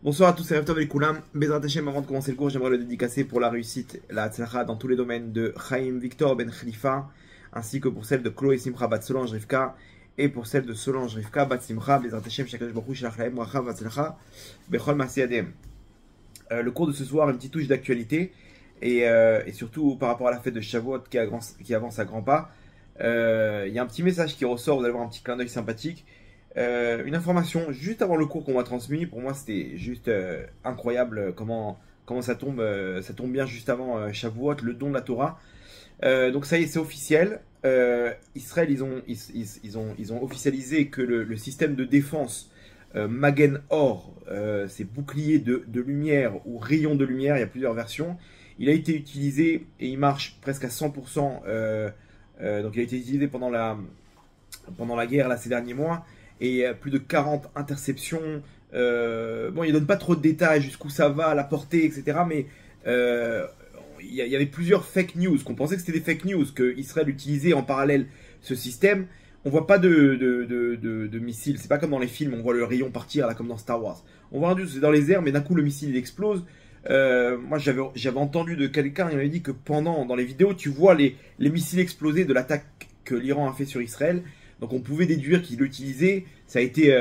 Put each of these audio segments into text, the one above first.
Bonsoir à tous, c'est Rev Tov et Koulam. Bezrat Hashem, avant de commencer le cours, j'aimerais le dédicacer pour la réussite, la Hatzlacha dans tous les domaines de Chaim Victor Ben Khalifa, ainsi que pour celle de Chloé Simcha Bat Solange Rivka, et pour celle de Solange Rivka Bat Simcha, Bezrat Hashem, Shakadosh Baruch Hu, Shalach Lahem, Bracha, Hatzlacha, Bechol Maaseh Yadayhem. Le cours de ce soir, une petite touche d'actualité, et surtout par rapport à la fête de Shavuot qui avance à grands pas. Il y a un petit message qui ressort, vous allez voir un petit clin d'œil sympathique. Une information juste avant le cours qu'on m'a transmis. Pour moi, c'était juste incroyable comment ça tombe bien juste avant Shavuot, le don de la Torah. Donc ça y est, c'est officiel. Israël, ils ont officialisé que le système de défense Magen Or, c'est bouclier de lumière ou rayon de lumière, il y a plusieurs versions. Il a été utilisé et il marche presque à 100%. Donc il a été utilisé pendant la guerre là, ces derniers mois. Et plus de 40 interceptions. Bon, il donne pas trop de détails jusqu'où ça va, la portée, etc. Mais il y avait plusieurs fake news, qu'on pensait que c'était des fake news, que Israël utilisait en parallèle ce système. On voit pas de missiles, c'est pas comme dans les films, on voit le rayon partir là comme dans Star Wars. On voit un c'est dans les airs, mais d'un coup le missile il explose. Moi j'avais entendu de quelqu'un, il m'avait dit que dans les vidéos, tu vois les missiles exploser de l'attaque que l'Iran a fait sur Israël. Donc on pouvait déduire qu'il l'utilisait, ça a été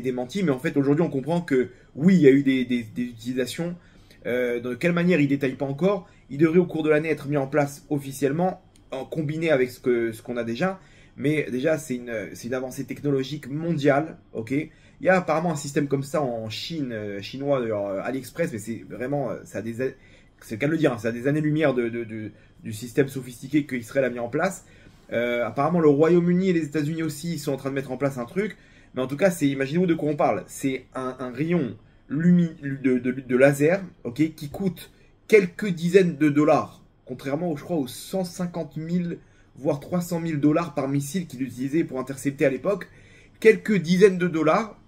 démenti, mais en fait aujourd'hui on comprend que oui, il y a eu des utilisations. De quelle manière il ne détaille pas encore. Il devrait au cours de l'année être mis en place officiellement, en combiné avec ce qu'on a déjà. Mais déjà c'est une avancée technologique mondiale, ok. Il y a apparemment un système comme ça en Chine, chinois, AliExpress, mais c'est vraiment, c'est le cas de le dire, hein, ça a des années-lumière du système sophistiqué que Israël a mis en place. Apparemment, le Royaume-Uni et les États-Unis aussi ils sont en train de mettre en place un truc. Mais en tout cas, imaginez-vous de quoi on parle. C'est un rayon de laser, ok, qui coûte quelques dizaines de dollars, contrairement, je crois, aux 150 000 voire 300 000 dollars par missile qu'il utilisait pour intercepter à l'époque. Quelques dizaines de dollars,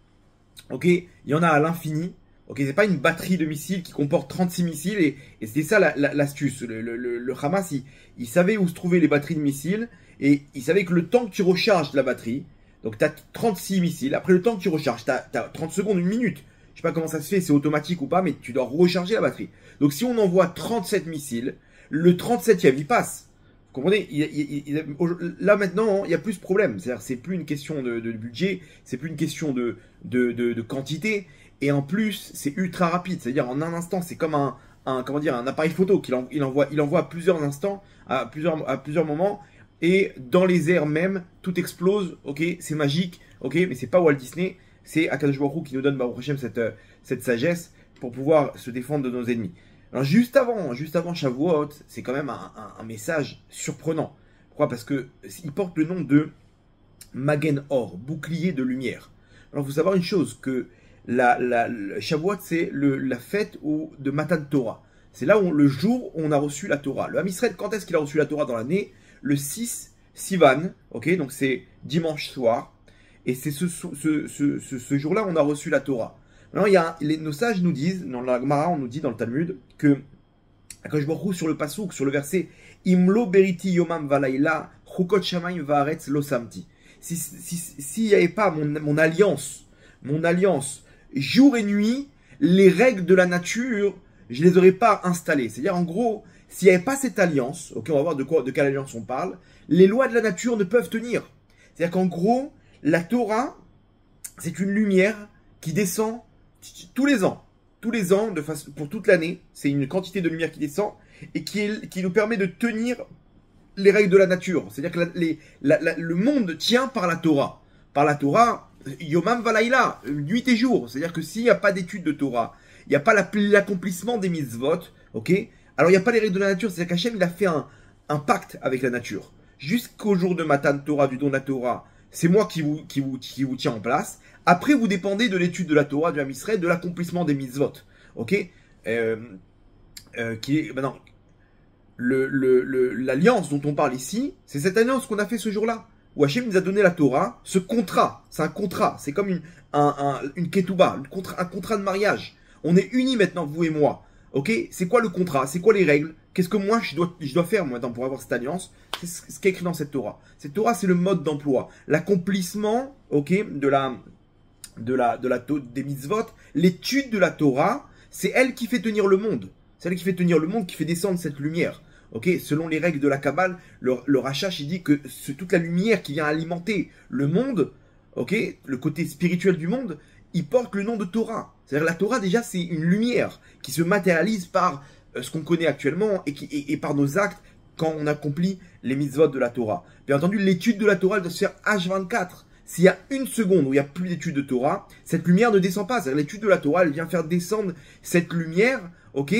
ok, il y en a à l'infini. Ok, c'est pas une batterie de missiles qui comporte 36 missiles et c'était ça l'astuce. Le Hamas, il savait où se trouvaient les batteries de missiles et il savait que le temps que tu recharges la batterie, donc tu as 36 missiles, après le temps que tu recharges, tu as 30 secondes, une minute. Je sais pas comment ça se fait, c'est automatique ou pas, mais tu dois recharger la batterie. Donc si on envoie 37 missiles, le 37e il passe. Vous comprenez, là maintenant, il n'y a plus de problème. C'est-à-dire, c'est plus une question de budget, c'est plus une question de quantité. Et en plus, c'est ultra rapide. C'est-à-dire, en un instant, c'est comme un appareil photo qu'il envoie à plusieurs instants, à plusieurs moments. Et dans les airs même, tout explose. Ok, c'est magique. Ok, mais c'est pas Walt Disney. C'est Akadosh Baruch Hu qui nous donne Baruch Hashem cette sagesse pour pouvoir se défendre de nos ennemis. Alors juste avant Shavuot, c'est quand même un message surprenant. Pourquoi? Parce que il porte le nom de Magen Or, bouclier de lumière. Alors il faut savoir une chose, que Shavuot c'est la fête de Matan Torah. C'est là où le jour où on a reçu la Torah. Le Ham Israël, quand est-ce qu'il a reçu la Torah dans l'année? Le 6 Sivan, ok, donc c'est dimanche soir. Et c'est ce jour-là on a reçu la Torah. Maintenant, nos sages nous disent, dans la Gemara, on nous dit dans le Talmud, que Akadosh Baruch Hu, sur le pasouk, sur le verset Imlo beriti yomam valayla, chukot shamayim vaaretz lo samti. S'il n'y avait pas mon alliance, jour et nuit, les règles de la nature, je les aurais pas installées. C'est-à-dire, en gros, s'il n'y avait pas cette alliance, ok, on va voir de quelle alliance on parle, les lois de la nature ne peuvent tenir. C'est-à-dire qu'en gros, la Torah, c'est une lumière qui descend tous les ans, pour toute l'année, c'est une quantité de lumière qui descend et qui nous permet de tenir les règles de la nature. C'est-à-dire que le monde tient par la Torah. Par la Torah, Yomam Valaïla, nuit et jour. C'est-à-dire que s'il n'y a pas d'étude de Torah, il n'y a pas l'accomplissement des mitzvot, ok? Alors il n'y a pas les règles de la nature, c'est-à-dire qu'Hachem il a fait un pacte avec la nature. Jusqu'au jour de Matan Torah, du don de la Torah, c'est moi qui vous tiens en place. Après, vous dépendez de l'étude de la Torah, du Ham Israël, de l'accomplissement des mitzvot. Ok, maintenant, l'alliance dont on parle ici, c'est cette alliance qu'on a fait ce jour-là, où Hachem nous a donné la Torah, ce contrat, c'est un contrat, c'est comme une ketouba, un contrat de mariage. On est unis maintenant, vous et moi. Ok, c'est quoi le contrat? C'est quoi les règles? Qu'est-ce que moi je dois faire maintenant pour avoir cette alliance? C'est ce qui est écrit dans cette Torah. Cette Torah, c'est le mode d'emploi, l'accomplissement, ok, de des mitzvot, l'étude de la Torah, c'est elle qui fait tenir le monde. C'est elle qui fait tenir le monde, qui fait descendre cette lumière. Okay, selon les règles de la Kabbale, le Rashash, il dit que toute la lumière qui vient alimenter le monde, okay, le côté spirituel du monde, il porte le nom de Torah. C'est-à-dire la Torah, déjà, c'est une lumière qui se matérialise par ce qu'on connaît actuellement et par nos actes quand on accomplit les mitzvot de la Torah. Bien entendu, l'étude de la Torah, elle doit se faire H24. S'il y a une seconde où il n'y a plus d'étude de Torah, cette lumière ne descend pas. C'est-à-dire l'étude de la Torah, elle vient faire descendre cette lumière, ok,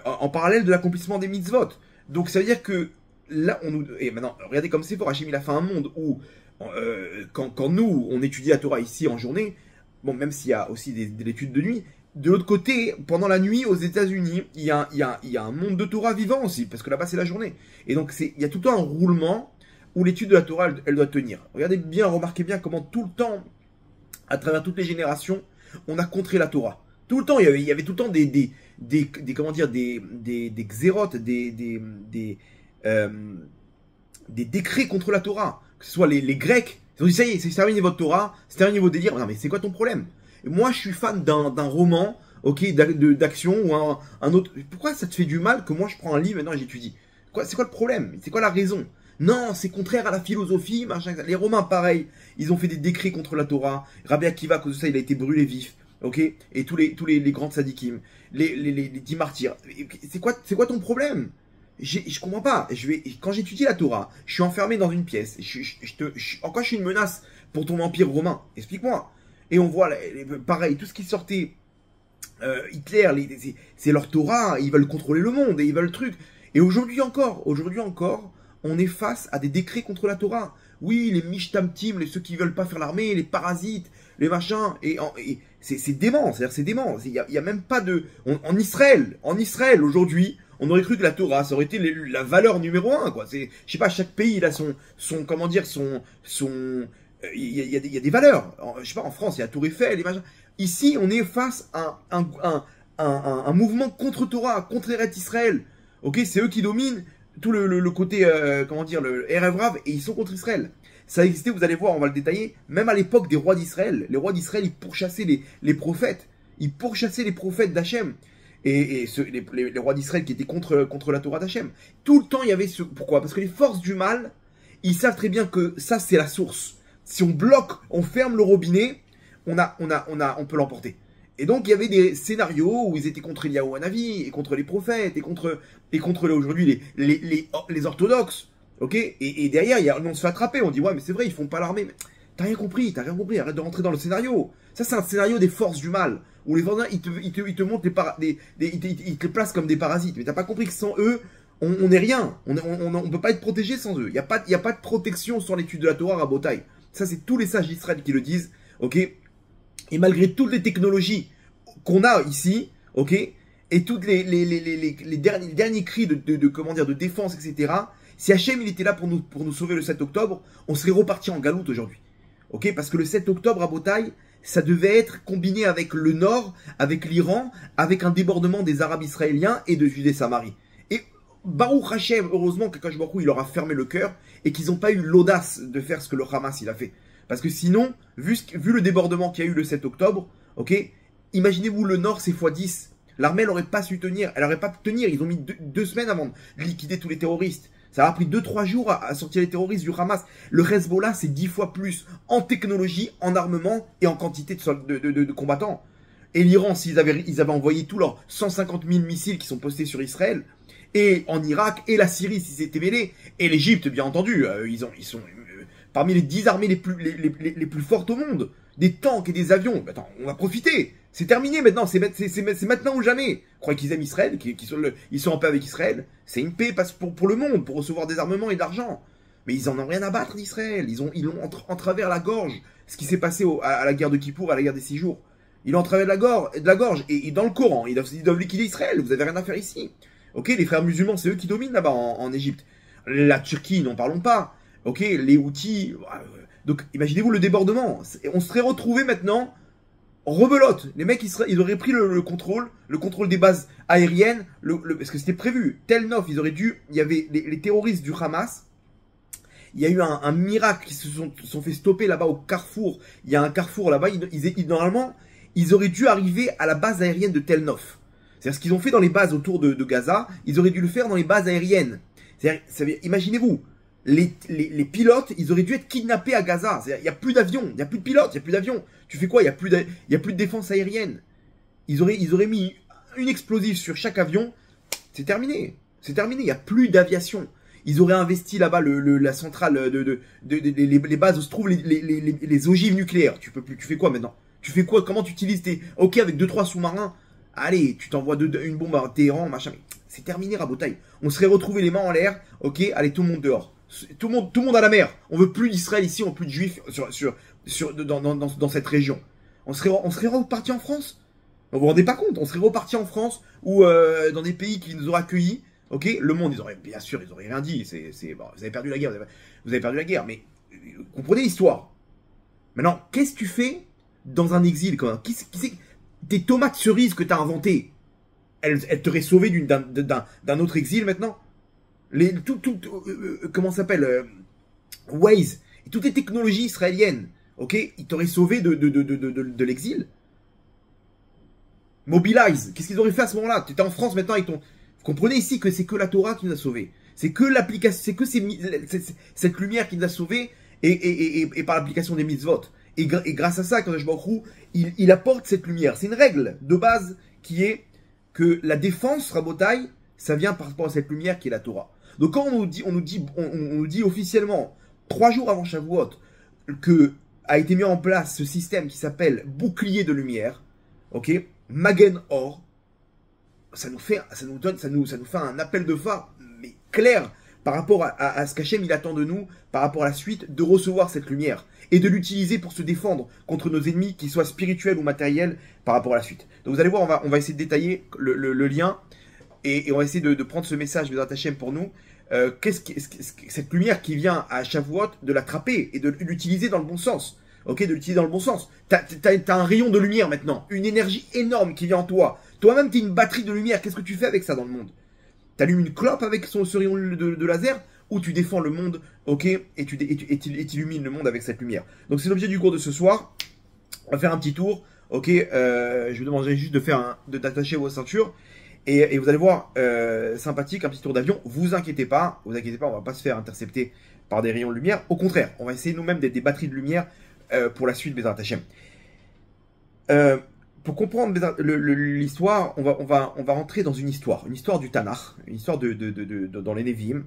en parallèle de l'accomplissement des mitzvot. Donc ça veut dire que là, et maintenant, regardez comme c'est fort, Hachem il a fait un monde où, quand nous, on étudie la Torah ici en journée, bon, même s'il y a aussi de l'étude de nuit, de l'autre côté, pendant la nuit aux États-Unis, il y a un monde de Torah vivant aussi, parce que là-bas c'est la journée. Et donc il y a tout le temps un roulement où l'étude de la Torah, elle doit tenir. Regardez bien, remarquez bien comment tout le temps, à travers toutes les générations, on a contré la Torah. Tout le temps, il y avait tout le temps des comment dire, des xérotes, des décrets contre la Torah. Que ce soit les Grecs, ils ont dit ça y est, c'est terminé votre Torah, c'est terminé vos délires. Non mais c'est quoi ton problème? Et moi je suis fan d'un roman, ok, d'action ou un autre. Pourquoi ça te fait du mal que moi je prends un livre maintenant et j'étudie? C'est quoi le problème? C'est quoi la raison? Non, c'est contraire à la philosophie, machin. Les Romains, pareil, ils ont fait des décrets contre la Torah. Rabbi Akiva, à cause de ça, il a été brûlé vif. Ok, et tous les grands tzadikim, les 10 martyrs. C'est quoi ton problème? Je comprends pas. Quand j'étudie la Torah, je suis enfermé dans une pièce. En quoi je suis une menace pour ton empire romain? Explique-moi. Et on voit, pareil, tout ce qui sortait, Hitler, c'est leur Torah, ils veulent contrôler le monde et ils veulent le truc. Et aujourd'hui encore, on est face à des décrets contre la Torah. Oui, les mishtamtim, ceux qui veulent pas faire l'armée, les parasites, les machins, et c'est dément, c'est-à-dire c'est dément. Il y a même pas de... En Israël, aujourd'hui, on aurait cru que la Torah, ça aurait été la valeur numéro 1, quoi. Je sais pas, chaque pays, il a son comment dire, il y a des valeurs. Je sais pas, en France, il y a Tour Eiffel, les machins. Ici, on est face à un mouvement contre Torah, contre Eretz Israël. Ok, c'est eux qui dominent tout le côté, comment dire, le Erev Rav, et ils sont contre Israël. Ça existait, vous allez voir, on va le détailler, même à l'époque des rois d'Israël. Les rois d'Israël, ils pourchassaient les prophètes. Ils pourchassaient les prophètes d'Hachem. Et les rois d'Israël qui étaient contre la Torah d'Hachem. Tout le temps, il y avait ce... Pourquoi? Parce que les forces du mal, ils savent très bien que ça, c'est la source. Si on bloque, on ferme le robinet, on peut l'emporter. Et donc, il y avait des scénarios où ils étaient contre Eliyahu Hanavi, et contre les prophètes, et contre aujourd'hui les orthodoxes. Ok, et derrière, on se fait attraper, on dit ouais mais c'est vrai, ils font pas l'armée. Mais t'as rien compris, arrête de rentrer dans le scénario. Ça c'est un scénario des forces du mal, où les forces ils te montrent ils te placent comme des parasites. Mais t'as pas compris que sans eux, on n'est rien. On peut pas être protégé sans eux. Il y a pas de protection sans l'étude de la Torah à Rabotai. Ça c'est tous les sages d'Israël qui le disent. Ok, et malgré toutes les technologies qu'on a ici, ok, et toutes les derniers cris de défense, etc. Si Hachem il était là pour nous sauver le 7 octobre, on serait reparti en galoute aujourd'hui. Ok, parce que le 7 octobre à Botaï, ça devait être combiné avec le Nord, avec l'Iran, avec un débordement des Arabes israéliens et de Judée-Samarie. Et Baruch Hachem, heureusement que Kadosh Baruch Hu, il leur a fermé le cœur et qu'ils n'ont pas eu l'audace de faire ce que le Hamas il a fait. Parce que sinon, vu le débordement qu'il y a eu le 7 octobre, ok, imaginez-vous le Nord c'est x10. L'armée n'aurait pas su tenir, elle n'aurait pas pu tenir. Ils ont mis deux semaines avant de liquider tous les terroristes. Ça a pris 2-3 jours à sortir les terroristes du Hamas. Le Hezbollah, c'est 10 fois plus en technologie, en armement et en quantité de combattants. Et l'Iran, ils avaient envoyé tous leurs 150 000 missiles qui sont postés sur Israël, et en Irak, et la Syrie s'ils étaient mêlés, et l'Égypte, bien entendu, ils sont parmi les 10 armées les plus fortes au monde. Des tanks et des avions. Attends, on va profiter. C'est terminé maintenant, c'est maintenant ou jamais. Croyez qu'ils aiment Israël, ils sont en paix avec Israël. C'est une paix pour le monde, pour recevoir des armements et de l'argent. Mais ils en ont rien à battre d'Israël. Ils l'ont en travers la gorge. Ce qui s'est passé à la guerre de Kippour, à la guerre des 6 jours. Ils l'ont en travers de la gorge. Et dans le Coran, ils doivent liquider Israël. Vous avez rien à faire ici. Ok, les frères musulmans, c'est eux qui dominent là-bas en Égypte. La Turquie, n'en parlons pas. Ok, les Houthis. Donc imaginez-vous le débordement. On serait retrouvé maintenant rebelote. Les mecs, ils auraient pris le contrôle des bases aériennes, parce que c'était prévu. Tel Nof, il y avait les terroristes du Hamas, Il y a eu un miracle qui se sont fait stopper là-bas au carrefour. Il y a un carrefour là-bas. Normalement, ils auraient dû arriver à la base aérienne de Tel Nof. C'est-à-dire ce qu'ils ont fait dans les bases autour de Gaza, ils auraient dû le faire dans les bases aériennes. Imaginez-vous, les pilotes, ils auraient dû être kidnappés à Gaza. Il n'y a plus d'avions, il n'y a plus de pilotes, il n'y a plus d'avions. Tu fais quoi? Il n'y a plus de défense aérienne. Ils auraient mis une explosive sur chaque avion. C'est terminé. C'est terminé, il n'y a plus d'aviation. Ils auraient investi là-bas la centrale, les bases où se trouvent les ogives nucléaires. Tu fais quoi maintenant? Tu fais quoi? Comment tu utilises tes... Ok, avec 2-3 sous-marins, allez, tu t'envoies une bombe à Téhéran, machin. C'est terminé, Rabotaille. On serait retrouvés les mains en l'air. Ok, allez, tout le monde dehors. Tout le monde à la mer. On veut plus d'Israël ici, on veut plus de Juifs dans cette région. On serait reparti en France. Vous vous rendez pas compte? On serait reparti en France ou dans des pays qui nous auraient accueillis. Ok, le monde, bien sûr, ils auraient rien dit. Bon, vous avez perdu la guerre. Vous avez perdu la guerre, mais comprenez l'histoire. Maintenant, qu'est-ce que tu fais dans un exil quand même? Tes tomates cerises que tu as inventées, elles t'auraient sauvé d'un autre exil maintenant? Comment ça s'appelle Waze, et toutes les technologies israéliennes, ok, ils t'auraient sauvé de l'exil. Mobilize, qu'est-ce qu'ils auraient fait à ce moment-là? Tu étais en France maintenant avec ton... Vous comprenez ici que c'est que la Torah qui nous a sauvés. C'est que l'application, c'est que cette lumière qui nous a sauvés et par l'application des mitzvot. Et grâce à ça, quand je Baruch Hu, il apporte cette lumière. C'est une règle de base qui est que la défense, Rabotai, ça vient par rapport à cette lumière qui est la Torah. Donc quand on nous dit officiellement, 3 jours avant Shavuot, que a été mis en place ce système qui s'appelle bouclier de lumière, ok, Magen Or, ça nous fait un appel de phare, mais clair, par rapport à ce qu'Hachem il attend de nous, par rapport à la suite, de recevoir cette lumière et de l'utiliser pour se défendre contre nos ennemis, qu'ils soient spirituels ou matériels, par rapport à la suite. Donc vous allez voir, on va essayer de détailler le lien et on va essayer de prendre ce message de Hachem pour nous. Cette lumière qui vient à Shavuot, de l'attraper et de l'utiliser dans le bon sens. Ok, de l'utiliser dans le bon sens. T'as un rayon de lumière maintenant, une énergie énorme qui vient en toi. Toi-même, t'es une batterie de lumière. Qu'est-ce que tu fais avec ça dans le monde? T'allumes une clope avec ce rayon de laser, ou tu défends le monde, ok, et tu illumines le monde avec cette lumière. Donc c'est l'objet du cours de ce soir. On va faire un petit tour, ok. Je vous demanderai juste d'attacher vos ceintures. Et vous allez voir, sympathique, un petit tour d'avion. Vous inquiétez pas, on va pas se faire intercepter par des rayons de lumière. Au contraire, on va essayer nous-mêmes d'être des batteries de lumière pour la suite, Bezrat Hashem. Pour comprendre l'histoire, on va rentrer dans une histoire du Tanakh, une histoire dans les Nevi'im,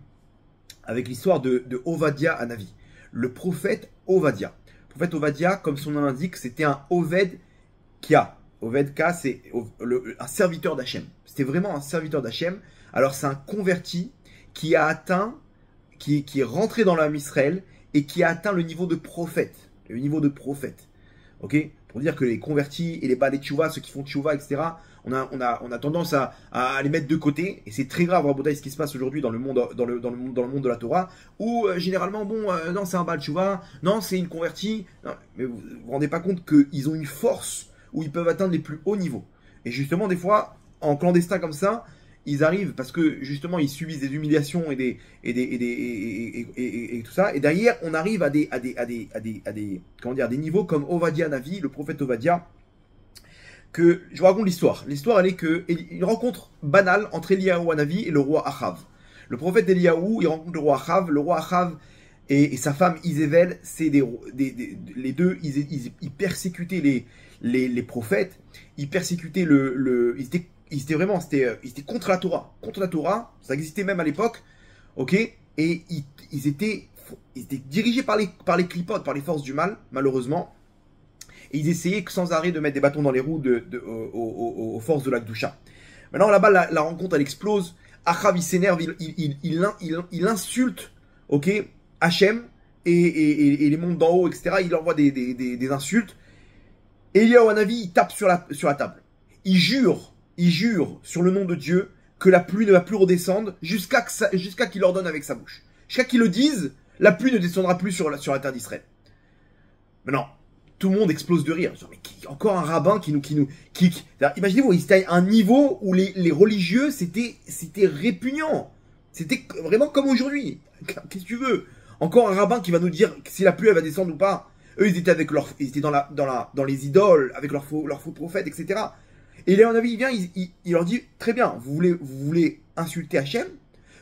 avec l'histoire de Ovadia Hanavi, le prophète Ovadia. Le prophète Ovadia, comme son nom l'indique, c'était un Oved Kia. Oved Kia, c'est un serviteur d'Hachem. C'était vraiment un serviteur d'Hachem. Alors c'est un converti qui a atteint, qui est rentré dans l'âme Israël et qui a atteint le niveau de prophète. Le niveau de prophète. Ok? Pour dire que les convertis et les balais tchouva, ceux qui font tchouva, etc., on a tendance à les mettre de côté. Et c'est très grave, Rabotai, ce qui se passe aujourd'hui dans le monde de la Torah, où généralement, non, c'est un bal tchouva, non, c'est une convertie. Non, mais vous vous rendez pas compte qu'ils ont une force où ils peuvent atteindre les plus hauts niveaux. Et justement, des fois, en clandestin comme ça, ils arrivent parce que justement ils subissent des humiliations et tout ça. Et derrière, on arrive à des niveaux comme Ovadia Navi, le prophète Ovadia. Que je vous raconte l'histoire. L'histoire, elle est que une rencontre banale entre Eliyahu Hanavi et le roi Achav. Le prophète Eliyahu, il rencontre le roi Achav. Le roi Achav et sa femme Izével, c'est les deux, ils persécutaient les prophètes. Ils persécutaient ils étaient contre la Torah. Contre la Torah, ça existait même à l'époque, ok. Et ils étaient dirigés par les clipotes, par les forces du mal, malheureusement. Et ils essayaient sans arrêt de mettre des bâtons dans les roues aux forces de la Kedusha. Maintenant, là-bas, la rencontre, elle explose. Achav, il s'énerve, il insulte, ok, Hachem et les mondes d'en haut, etc. Il envoie des insultes. Eliyahu Hanavi, il tape sur la table. Il jure sur le nom de Dieu que la pluie ne va plus redescendre jusqu'à qu'il ordonne avec sa bouche. Jusqu'à qu'il le dise, la pluie ne descendra plus sur la terre d'Israël. Maintenant, tout le monde explose de rire. Mais encore un rabbin qui imaginez-vous, c'était un niveau où les religieux, c'était répugnant. C'était vraiment comme aujourd'hui. Qu'est-ce que tu veux? Encore un rabbin qui va nous dire si la pluie elle va descendre ou pas. Eux, ils étaient avec ils étaient dans les idoles, avec leurs faux prophètes, etc. Et Léon Navi, il vient, il leur dit, très bien, vous voulez insulter Hachem,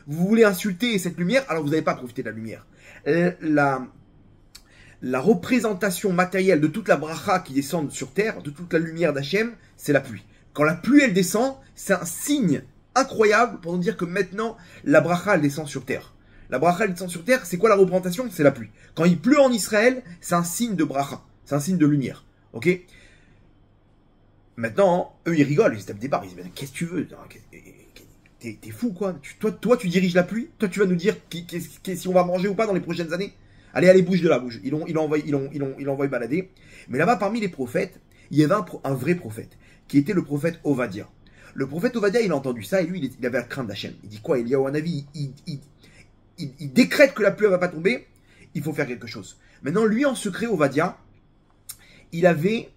vous voulez insulter cette lumière, alors vous n'avez pas profité de la lumière. La représentation matérielle de toute la bracha qui descend sur terre, de toute la lumière d'Hachem, c'est la pluie. Quand la pluie, elle descend, c'est un signe incroyable pour nous dire que maintenant, la bracha, elle descend sur terre. La bracha, elle descend sur terre, c'est quoi la représentation? C'est la pluie. Quand il pleut en Israël, c'est un signe de bracha, c'est un signe de lumière. Ok? Maintenant, eux, ils rigolent, ils se tapent des barres, ils disent, qu'est-ce que tu veux? T'es fou, quoi. Toi, tu diriges la pluie? Toi, tu vas nous dire si on va manger ou pas dans les prochaines années? Allez, bouge de là, bouge. Ils l'ont envoyé balader. Mais là-bas, parmi les prophètes, il y avait un vrai prophète, qui était le prophète Ovadia. Le prophète Ovadia, il a entendu ça, et lui, il avait la crainte d'Hachem. Il dit quoi? Il y a un avis, il décrète que la pluie ne va pas tomber, il faut faire quelque chose. Maintenant, lui, en secret, Ovadia, il avait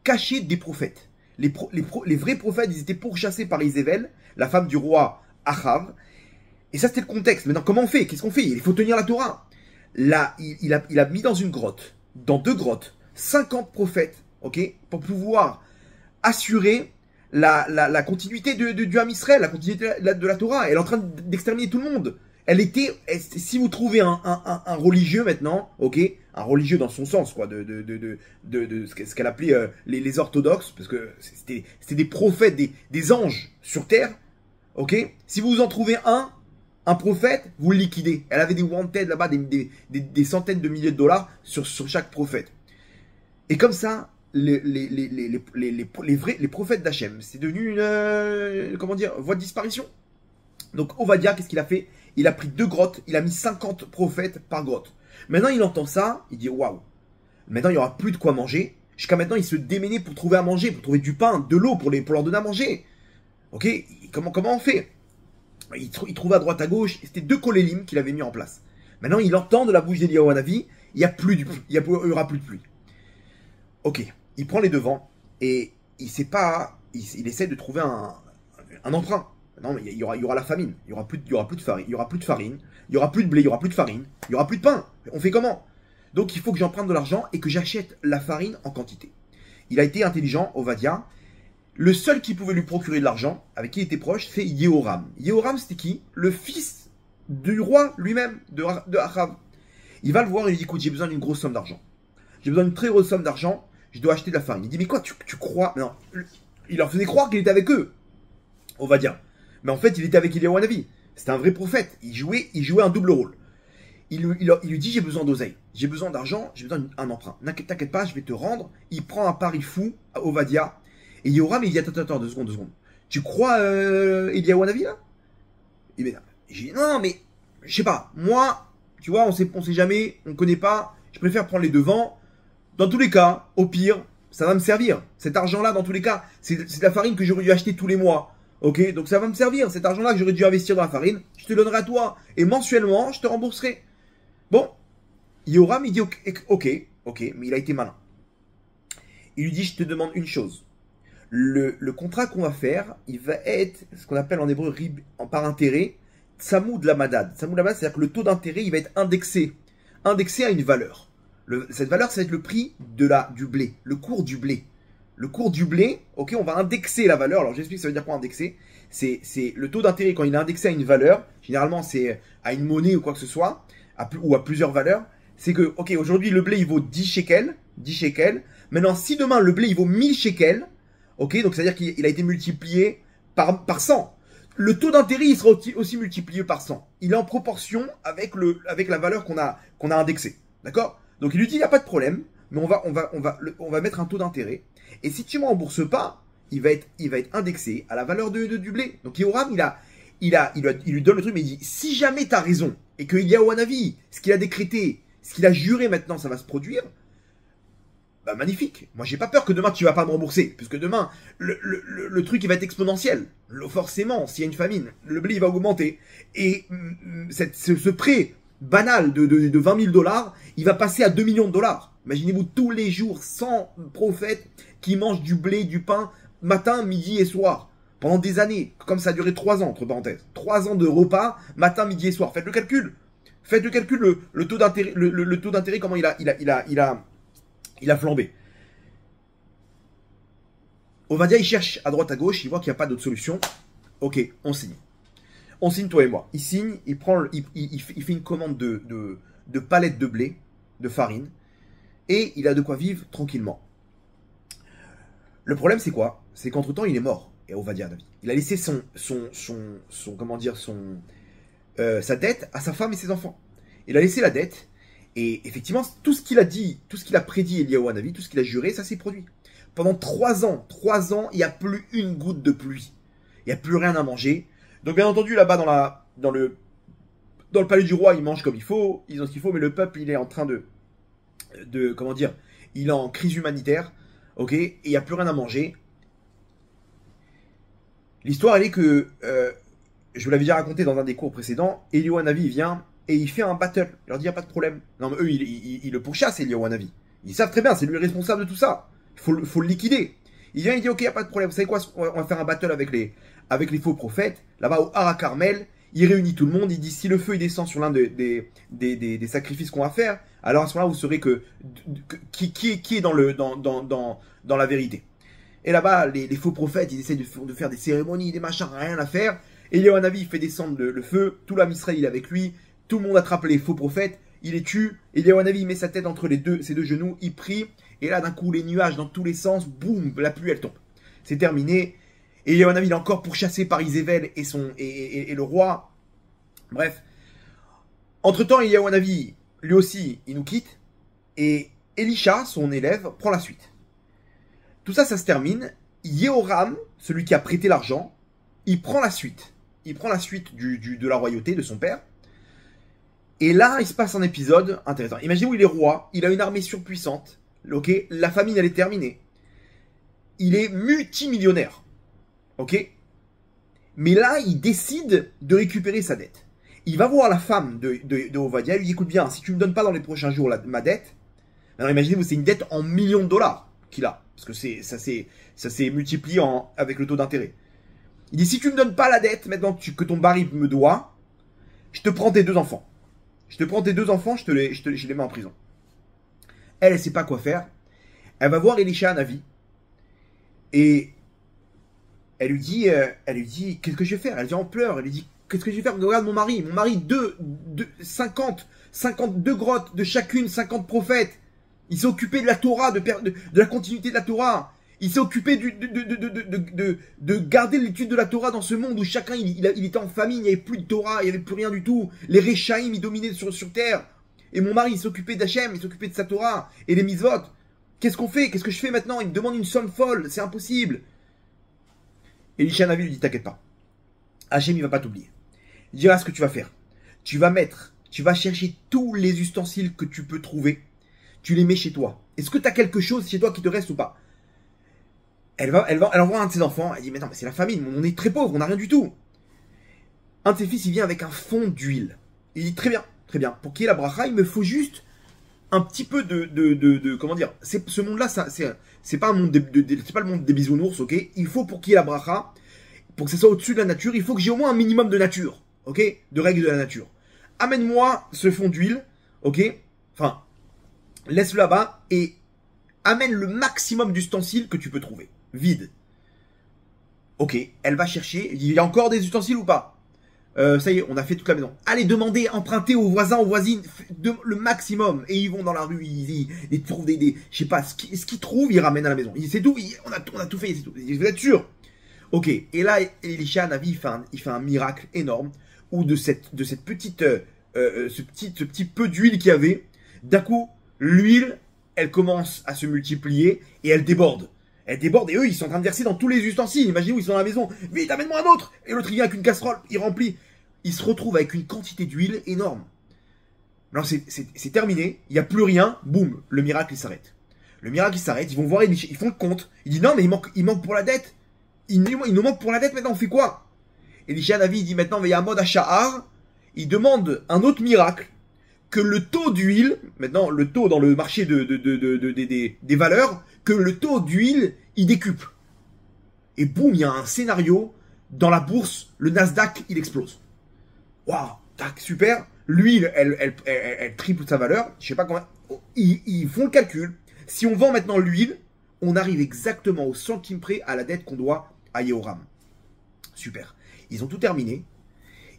caché des prophètes. Les vrais prophètes, ils étaient pourchassés par Isabelle, la femme du roi Achav. Et ça, c'était le contexte. Maintenant, comment on fait? Qu'est-ce qu'on fait? Il faut tenir la Torah. Là, il a mis dans une grotte, dans 2 grottes, 50 prophètes, ok, pour pouvoir assurer la continuité du Ham Israël, la continuité de la Torah. Elle est en train d'exterminer tout le monde. Si vous trouvez un religieux maintenant, ok, un religieux dans son sens, quoi, de ce qu'elle appelait les orthodoxes, parce que c'était des prophètes, des anges sur terre, ok. Si vous en trouvez un prophète, vous le liquidez. Elle avait des wanted là-bas, des centaines de milliers de dollars sur chaque prophète. Et comme ça, les prophètes d'Hachem, c'est devenu une, comment dire, voie de disparition. Donc Ovadia, qu'est-ce qu'il a fait? Il a pris 2 grottes, il a mis 50 prophètes par grotte. Maintenant, il entend ça, il dit waouh. Maintenant, il n'y aura plus de quoi manger. Jusqu'à maintenant, il se déménait pour trouver à manger, pour trouver du pain, de l'eau, pour leur donner à manger. Ok, comment on fait? Il trouve à droite à gauche, c'était 2 kolélim qu'il avait mis en place. Maintenant, il entend de la bouche d'Eliyahu Hanavi, il n'y aura plus de pluie. Ok, il prend les devants et il essaie de trouver un emprunt. Non, mais il y aura la famine, il y aura plus de farine, il y aura plus de blé, il y aura plus de farine, il y aura plus de pain. On fait comment? Donc il faut que j'emprunte de l'argent et que j'achète la farine en quantité. Il a été intelligent, Ovadia. Le seul qui pouvait lui procurer de l'argent, avec qui il était proche, c'est Yehoram. Yehoram, c'était qui? Le fils du roi lui-même, de Achav. Il va le voir et il dit, écoute, j'ai besoin d'une grosse somme d'argent. J'ai besoin d'une très grosse somme d'argent, je dois acheter de la farine. Il dit, mais quoi, tu crois? Non, il leur faisait croire qu'il était avec eux, Ovadia. Mais en fait, il était avec Eliyahu Hanavi. C'était un vrai prophète. Il jouait un double rôle. Il lui dit, j'ai besoin d'oseille, j'ai besoin d'argent, j'ai besoin d'un emprunt. T'inquiète pas, je vais te rendre. Il prend un pari fou à Ovadia. Et Yoram, il dit, attends, 2 secondes. Tu crois Eliyahu Hanavi là? Il dit, non, mais je sais pas. Moi, tu vois, on sait jamais, on connaît pas. Je préfère prendre les devants. Dans tous les cas, au pire, ça va me servir. Cet argent-là, dans tous les cas, c'est de la farine que j'aurais dû acheter tous les mois. Ok, donc ça va me servir. Cet argent-là que j'aurais dû investir dans la farine, je te le donnerai à toi. Et mensuellement, je te rembourserai. Bon, Yoram, il dit, ok, mais il a été malin. Il lui dit, je te demande une chose. Le contrat qu'on va faire, il va être ce qu'on appelle en hébreu rib par intérêt, tsamoud lamadad. Tsamoud lamadad, c'est-à-dire que le taux d'intérêt, il va être indexé à une valeur. Cette valeur, ça va être le prix du blé, le cours du blé. Le cours du blé, ok, on va indexer la valeur. Alors j'explique, ça veut dire quoi indexer? C'est le taux d'intérêt quand il est indexé à une valeur. Généralement, c'est à une monnaie ou quoi que ce soit, ou à plusieurs valeurs. C'est que, ok, aujourd'hui le blé il vaut 10 shekels. Maintenant, si demain le blé il vaut 1000 shekels, ok, donc c'est-à-dire qu'il a été multiplié par 100. Le taux d'intérêt, il sera aussi multiplié par 100. Il est en proportion avec la valeur qu'on a indexée. D'accord? Donc il lui dit, il n'y a pas de problème, mais on va mettre un taux d'intérêt. Et si tu ne me rembourses pas, il va être indexé à la valeur du blé. Donc Yoram, il lui donne le truc, mais il dit, si jamais tu as raison, et que Eliyahu Hanavi, ce qu'il a décrété, ce qu'il a juré maintenant, ça va se produire, bah magnifique. Moi, j'ai pas peur que demain tu vas pas me rembourser, puisque demain le truc il va être exponentiel. Forcément, s'il y a une famine, le blé il va augmenter et ce prêt banal de 20 000 $, il va passer à 2 millions de $. Imaginez-vous tous les jours 100 prophètes qui mangent du blé, du pain, matin, midi et soir, pendant des années. Comme ça a duré 3 ans, entre parenthèses. 3 ans de repas, matin, midi et soir. Faites le calcul. Faites le calcul, le taux d'intérêt, le taux d'intérêt, comment il a flambé. Ovadia, il cherche à droite à gauche, il voit qu'il n'y a pas d'autre solution. Ok, on signe. On signe toi et moi. Il signe, il fait une commande de palettes de blé, de farine, et il a de quoi vivre tranquillement. Le problème, c'est quoi? C'est qu'entre-temps, il est mort. Et Ovadia, David. Il a laissé sa dette à sa femme et ses enfants. Il a laissé la dette, et effectivement, tout ce qu'il a dit, tout ce qu'il a prédit Eliyahu Hanavi, tout ce qu'il a juré, ça s'est produit. Pendant 3 ans, il n'y a plus une goutte de pluie. Il n'y a plus rien à manger. Donc bien entendu, là-bas dans le palais du roi, ils mangent comme il faut, ils ont ce qu'il faut, mais le peuple, il est en train comment dire, il est en crise humanitaire, ok, et il n'y a plus rien à manger. L'histoire, elle est que, je vous l'avais déjà raconté dans un des cours précédents, Eliyahu Hanavi vient et il fait un battle. Il leur dit, il n'y a pas de problème. Non, mais eux, ils le pourchassent, Eliyahu Hanavi. Ils savent très bien, c'est lui le responsable de tout ça. Il faut le liquider. Il vient, il dit, ok, il n'y a pas de problème. Vous savez quoi, on va faire un battle avec les faux prophètes. Là-bas, au Hara Carmel, il réunit tout le monde. Il dit, si le feu il descend sur l'un des sacrifices qu'on va faire, alors à ce moment-là, vous saurez qui est dans la vérité. Et là-bas, les faux prophètes, ils essaient de faire des cérémonies, des machins, rien à faire. Et Eliyahu Hanavi, il fait descendre le feu. Tout l'âme Israël, il est avec lui. Tout le monde attrape les faux prophètes. Il les tue. Eliyahu Hanavi, il met sa tête entre ses deux genoux. Il prie. Et là, d'un coup, les nuages dans tous les sens. Boum, la pluie, elle tombe. C'est terminé. Et Eliyahu Hanavi, il est encore pourchassé par Isével et le roi. Bref. Entre-temps, Eliyahu Hanavi, lui aussi, il nous quitte. Et Elisha, son élève, prend la suite. Tout ça, ça se termine. Yehoram, celui qui a prêté l'argent, il prend la suite. Il prend la suite de la royauté de son père. Et là, il se passe un épisode intéressant. Imaginez où il est roi, il a une armée surpuissante. Ok, la famine, elle est terminée. Il est multimillionnaire. Ok. Mais là, il décide de récupérer sa dette. Il va voir la femme de Ovadia, il lui dit, écoute bien, si tu me donnes pas dans les prochains jours ma dette, alors imaginez-vous, c'est une dette en millions de dollars qu'il a. Parce que ça s'est multiplié avec le taux d'intérêt. Il dit, si tu me donnes pas la dette, maintenant que ton mari me doit, je te prends tes 2 enfants. Je les mets en prison. Elle sait pas quoi faire. Elle va voir Elisha Hanavi. Et elle lui dit, qu'est-ce que je vais faire? Elle dit en pleurs. Elle lui dit, qu'est-ce que je vais faire? Regarde mon mari, 52 grottes, de chacune 50 prophètes. Il s'est occupé de la Torah, de la continuité de la Torah. Il s'est occupé de garder l'étude de la Torah dans ce monde où chacun il était en famine, il n'y avait plus de Torah, il n'y avait plus rien du tout. Les Réchaïm, ils dominaient sur terre. Et mon mari, il s'occupait d'Hachem, il s'occupait de sa Torah et des mitzvot. Qu'est-ce qu'on fait? Qu'est-ce que je fais maintenant? Il me demande une somme folle, c'est impossible. Elisha Hanavi lui dit, t'inquiète pas. Hachem, il va pas t'oublier. Il dira ce que tu vas faire. Tu vas chercher tous les ustensiles que tu peux trouver. Tu les mets chez toi. Est-ce que tu as quelque chose chez toi qui te reste ou pas? Elle envoie un de ses enfants. Elle dit, mais non, mais c'est la famine. On est très pauvres, on n'a rien du tout. Un de ses fils, il vient avec un fond d'huile. Il dit, très bien. Pour qu'il y ait la bracha, il me faut juste un petit peu comment dire, ce monde-là, c'est pas un monde c'est pas le monde des bisounours, ok? Il faut pour qu'il y ait la bracha, pour que ce soit au-dessus de la nature, il faut que j'ai au moins un minimum de nature, ok? De règles de la nature. Amène-moi ce fond d'huile, ok? Enfin, laisse-le là-bas et amène le maximum d'ustensiles que tu peux trouver. Vide. Ok, elle va chercher, il y a encore des ustensiles ou pas? Ça y est, on a fait toute la maison. Allez demander, emprunter aux voisins, aux voisines, le maximum. Et ils vont dans la rue, ils trouvent je sais pas, ce qu'ils trouvent, ils ramènent à la maison. C'est tout, on a tout fait, c'est tout. Vous êtes sûr? Ok, et là, Elisha Hanavi, il fait un miracle énorme, où de cette petite, ce petit peu d'huile qu'il y avait, d'un coup, l'huile, elle commence à se multiplier, et elle déborde. Elle déborde, et eux, ils sont en train de verser dans tous les ustensiles. Imaginez-vous, ils sont dans la maison. Vite, amène-moi un autre. Et l'autre, il vient avec une casserole, il remplit. Il se retrouve avec une quantité d'huile énorme. Alors, c'est terminé. Il n'y a plus rien. Boum, le miracle, il s'arrête. Le miracle, il s'arrête. Ils vont voir, ils font le compte. Il dit, non, mais il manque pour la dette. Il nous manque pour la dette, maintenant, on fait quoi? Elisha Hanavi, il dit, maintenant, il y a un mode à Shahar. Il demande un autre miracle. Que le taux d'huile, maintenant, le taux dans le marché des valeurs, que le taux d'huile, il décuple. Et boum, il y a un scénario, dans la bourse, le Nasdaq, il explose. Waouh, tac, super. L'huile, elle triple sa valeur. Je sais pas comment. Ils font le calcul. Si on vend maintenant l'huile, on arrive exactement au centime près à la dette qu'on doit à Yehoram. Super. Ils ont tout terminé.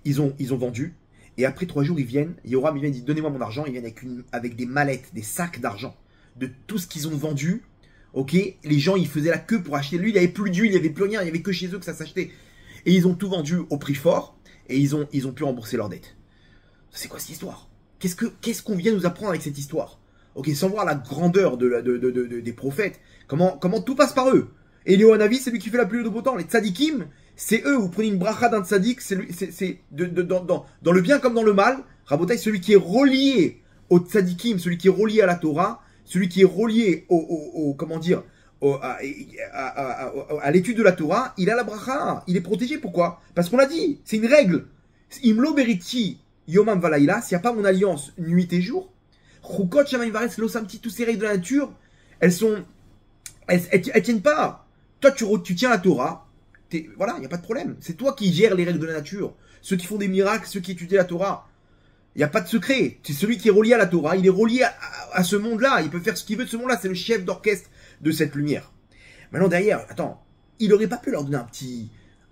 Ils ont vendu. Et après 3 jours, ils viennent. Yehoram, il vient, il dit donnez-moi mon argent. Ils viennent avec des mallettes, des sacs d'argent. De tout ce qu'ils ont vendu. Ok, les gens, ils faisaient la queue pour acheter l'huile. Il n'y avait plus d'huile, il n'y avait plus rien. Il n'y avait que chez eux que ça s'achetait. Et ils ont tout vendu au prix fort. Et ils ont pu rembourser leurs dettes. C'est quoi cette histoire? Qu'est-ce qu'on vient nous apprendre avec cette histoire? Ok, sans voir la grandeur des prophètes, comment tout passe par eux. Et Léo Hanavi, c'est lui qui fait la pluie de beau temps. Les tzadikim, c'est eux. Vous prenez une bracha d'un tzadik, dans le bien comme dans le mal. Rabotai, celui qui est relié au tzadikim, celui qui est relié à la Torah, celui qui est relié à l'étude de la Torah, il a la bracha, il est protégé. Pourquoi? Parce qu'on l'a dit, c'est une règle. Imlo beriti yomam valaila, s'il n'y a pas mon alliance nuit et jour, chukot shamayim varetz lo samti, toutes ces règles de la nature, elles tiennent pas. Toi, tu tiens la Torah, voilà, il n'y a pas de problème. C'est toi qui gères les règles de la nature. Ceux qui font des miracles, ceux qui étudient la Torah. Il n'y a pas de secret. C'est celui qui est relié à la Torah, il est relié à ce monde-là. Il peut faire ce qu'il veut de ce monde-là. C'est le chef d'orchestre de cette lumière. Maintenant, derrière, attends, il n'aurait pas pu leur donner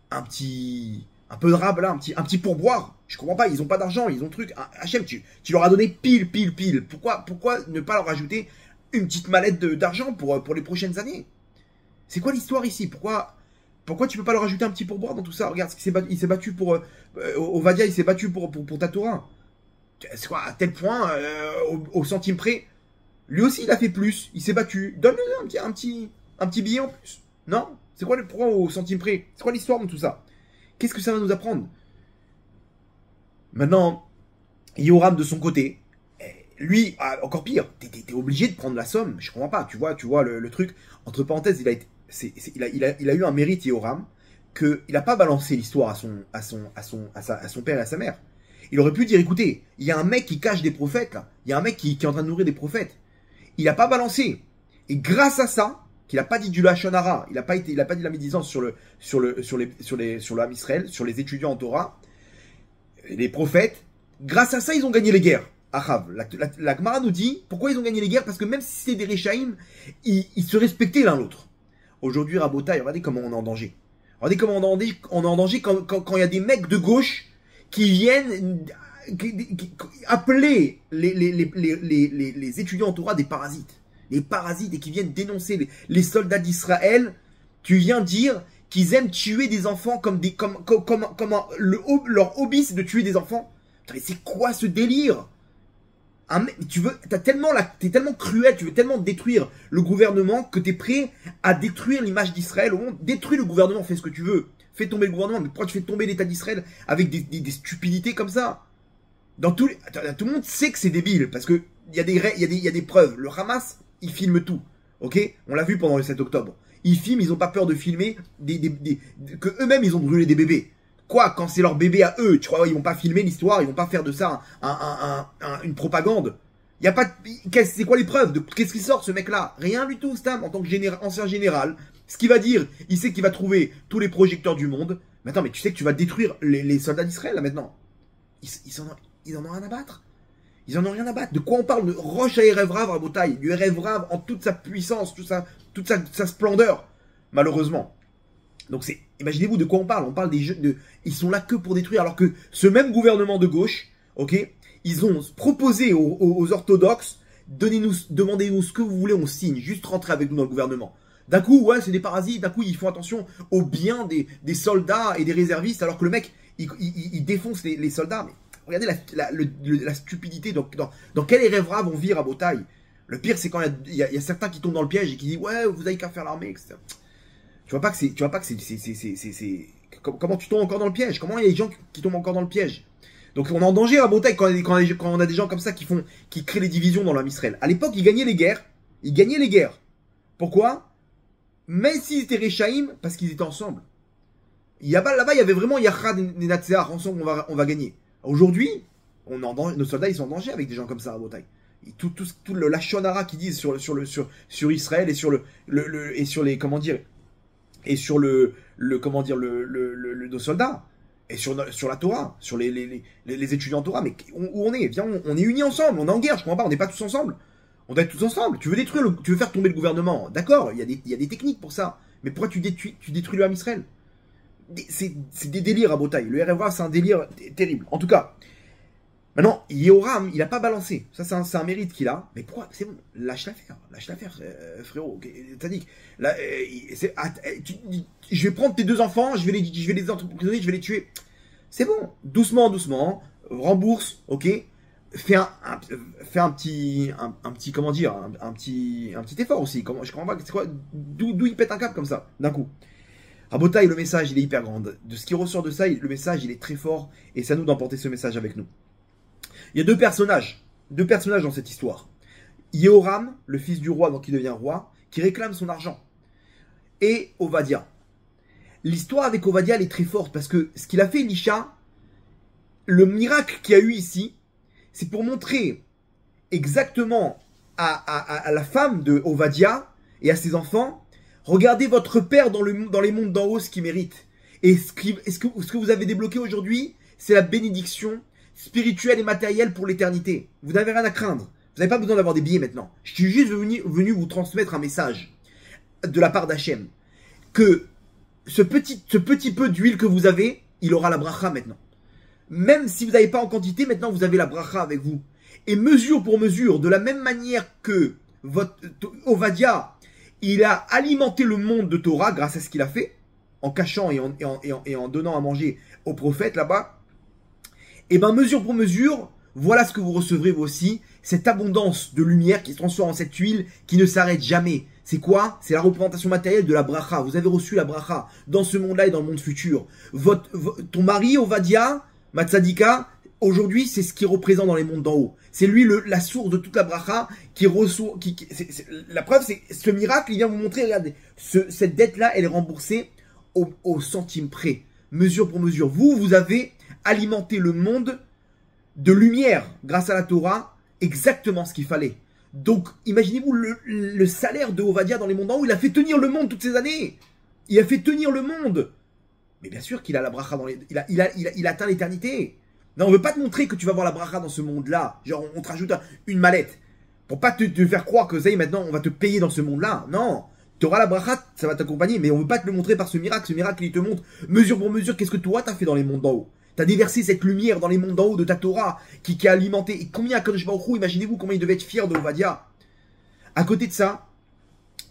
un peu de rab là, un petit pourboire. Je comprends pas, ils ont pas d'argent, ils ont truc. Hachem, tu leur as donné pile. Pourquoi ne pas leur ajouter une petite mallette d'argent pour les prochaines années? C'est quoi l'histoire ici? Pourquoi tu peux pas leur ajouter un petit pourboire dans tout ça? Regarde, il s'est battu pour Ovadia, il s'est battu pour ta Torah. C'est quoi, à tel point, au centime près, lui aussi il a fait plus, il s'est battu. Donne-lui un petit billet en plus. Non? C'est quoi pourquoi au centime près? C'est quoi l'histoire de tout ça? Qu'est-ce que ça va nous apprendre? Maintenant, Yehoram de son côté, lui, encore pire, t'es obligé de prendre la somme. Je comprends pas, tu vois le truc. Entre parenthèses, il a eu un mérite, Yehoram, qu'il n'a pas balancé l'histoire à son père et à sa mère. Il aurait pu dire, écoutez, il y a un mec qui cache des prophètes, là. Il y a un mec qui est en train de nourrir des prophètes. Il n'a pas balancé. Et grâce à ça, qu'il n'a pas dit du Lachon Hara, il n'a pas dit la médisance sur l'Am Israël, sur les étudiants en Torah, les prophètes, grâce à ça, ils ont gagné les guerres. Achav, la Gemara nous dit, pourquoi ils ont gagné les guerres? Parce que même si c'était des Réchaïm, ils se respectaient l'un l'autre. Aujourd'hui, Rabotai, regardez comment on est en danger. Regardez comment on est en danger quand il y a des mecs de gauche qui viennent appeler les étudiants en Torah des parasites. Les parasites, et qui viennent dénoncer les soldats d'Israël. Tu viens dire qu'ils aiment tuer des enfants leur hobby, c'est de tuer des enfants. Mais c'est quoi ce délire? T'es tellement cruel, tu veux tellement détruire le gouvernement que t'es prêt à détruire l'image d'Israël au monde. Détruis le gouvernement, fais ce que tu veux. Fais tomber le gouvernement, mais pourquoi tu fais tomber l'État d'Israël avec des stupidités comme ça? Tout le monde sait que c'est débile, parce que il y a des preuves. Le Hamas, il filme tout. Ok? On l'a vu pendant le 7 octobre. Ils filment, ils ont pas peur de filmer que eux-mêmes ils ont brûlé des bébés. Quoi, quand c'est leur bébé à eux, tu crois, ils vont pas filmer l'histoire, ils vont pas faire de ça une propagande. Y a pas, c'est quoi les preuves? Qu'est-ce qui sort ce mec-là? Rien du tout, Stam, en tant que ancien général. Ce qu'il va dire, il sait qu'il va trouver tous les projecteurs du monde. Mais attends, mais tu sais que tu vas détruire les soldats d'Israël là maintenant. Ils en ont rien à battre. Ils en ont rien à battre. De quoi on parle? De Roche à Erev Rav, Rabotai. Du Erev Rav en toute sa puissance, toute sa splendeur. Malheureusement. Donc imaginez-vous de quoi on parle. On parle des jeux ils sont là que pour détruire. Alors que ce même gouvernement de gauche, ok, ils ont proposé aux orthodoxes, demandez-nous ce que vous voulez, on signe. Juste rentrer avec nous dans le gouvernement. D'un coup, ouais, c'est des parasites. D'un coup, ils font attention au bien des soldats et des réservistes. Alors que le mec, il défonce les soldats. Mais regardez la stupidité. Dans quel rêve on vit à Botaï? Le pire, c'est quand il y a certains qui tombent dans le piège et qui disent ouais, vous avez qu'à faire l'armée, etc. Tu vois pas que c'est comment tu tombes encore dans le piège? Comment il y a des gens qui tombent encore dans le piège? Donc on est en danger à Botaï quand on a des gens comme ça qui créent les divisions dans l'âme Israël. À l'époque, ils gagnaient les guerres. Pourquoi? Même s'ils étaient Réchaïm, parce qu'ils étaient ensemble. Là-bas, il y avait vraiment Yachad et Natsear, ensemble on va gagner. Aujourd'hui, nos soldats ils sont en danger avec des gens comme ça à Botaï. Tout le Lachon Hara qu'ils disent sur Israël et sur nos soldats. et sur la Torah, sur les étudiants en Torah, mais où on est? Viens, on est unis ensemble, on est en guerre, je comprends pas, on n'est pas tous ensemble. On doit être tous ensemble. Tu veux faire tomber le gouvernement, d'accord, il y a des techniques pour ça. Mais pourquoi tu détruis le Ham Israël? C'est des délires à Botaï. Le RFA, c'est un délire terrible. En tout cas, maintenant, Yehoram, il n'a pas balancé. Ça, c'est un mérite qu'il a. Mais pourquoi? C'est bon, lâche l'affaire, frérot. T'as dit, je vais prendre tes deux enfants, je vais les emprisonner, je vais les tuer. C'est bon, doucement, rembourse, ok. Fais un petit comment dire, un petit effort aussi. Je comprends pas, c'est quoi, d'où il pète un câble comme ça, d'un coup. Rabotaï, le message, il est hyper grand. De ce qui ressort de ça, le message, il est très fort. Et c'est à nous d'emporter ce message avec nous. Il y a deux personnages dans cette histoire. Yehoram, le fils du roi, donc qui devient roi, qui réclame son argent. Et Ovadia. L'histoire avec Ovadia, elle est très forte parce que ce qu'il a fait, Elisha, le miracle qu'il y a eu ici, c'est pour montrer exactement à la femme de Ovadia et à ses enfants, regardez votre père dans les mondes d'en haut, ce qu'il mérite. Et ce que vous avez débloqué aujourd'hui, c'est la bénédiction spirituelle et matérielle pour l'éternité. Vous n'avez rien à craindre. Vous n'avez pas besoin d'avoir des billets maintenant. Je suis juste venu vous transmettre un message de la part d'Hachem. Que ce petit peu d'huile que vous avez, il aura la bracha maintenant. Même si vous n'avez pas en quantité, maintenant vous avez la bracha avec vous. Et mesure pour mesure, de la même manière que votre Ovadia, il a alimenté le monde de Torah grâce à ce qu'il a fait, en cachant et en donnant à manger aux prophètes là-bas. Et bien mesure pour mesure, voilà ce que vous recevrez vous aussi, cette abondance de lumière qui se transforme en cette huile qui ne s'arrête jamais. C'est quoi? C'est la représentation matérielle de la bracha. Vous avez reçu la bracha dans ce monde-là et dans le monde futur. Ton mari, Ovadia, Matzadika, aujourd'hui, c'est ce qu'il représente dans les mondes d'en haut. C'est lui la source de toute la bracha qui reçoit. La preuve, c'est ce miracle, il vient vous montrer, regardez, cette dette-là, elle est remboursée au centime près, mesure pour mesure. Vous avez alimenté le monde de lumière grâce à la Torah, exactement ce qu'il fallait. Donc, imaginez-vous le salaire de Ovadia dans les mondes d'en haut. Il a fait tenir le monde toutes ces années. Il a fait tenir le monde. Mais bien sûr qu'il a la bracha il a atteint l'éternité. Non, on veut pas te montrer que tu vas voir la bracha dans ce monde-là. Genre, on te rajoute une mallette. Pour pas te faire croire que ça y est, maintenant, on va te payer dans ce monde-là. Non. Tu auras la bracha, ça va t'accompagner. Mais on veut pas te le montrer par ce miracle. Ce miracle, il te montre, mesure pour mesure, qu'est-ce que toi, t'as fait dans les mondes d'en haut. T'as déversé cette lumière dans les mondes d'en haut de ta Torah qui a alimenté. Et combien Kadosh Baruch Hu, imaginez-vous combien il devait être fier de Ovadia. À côté de ça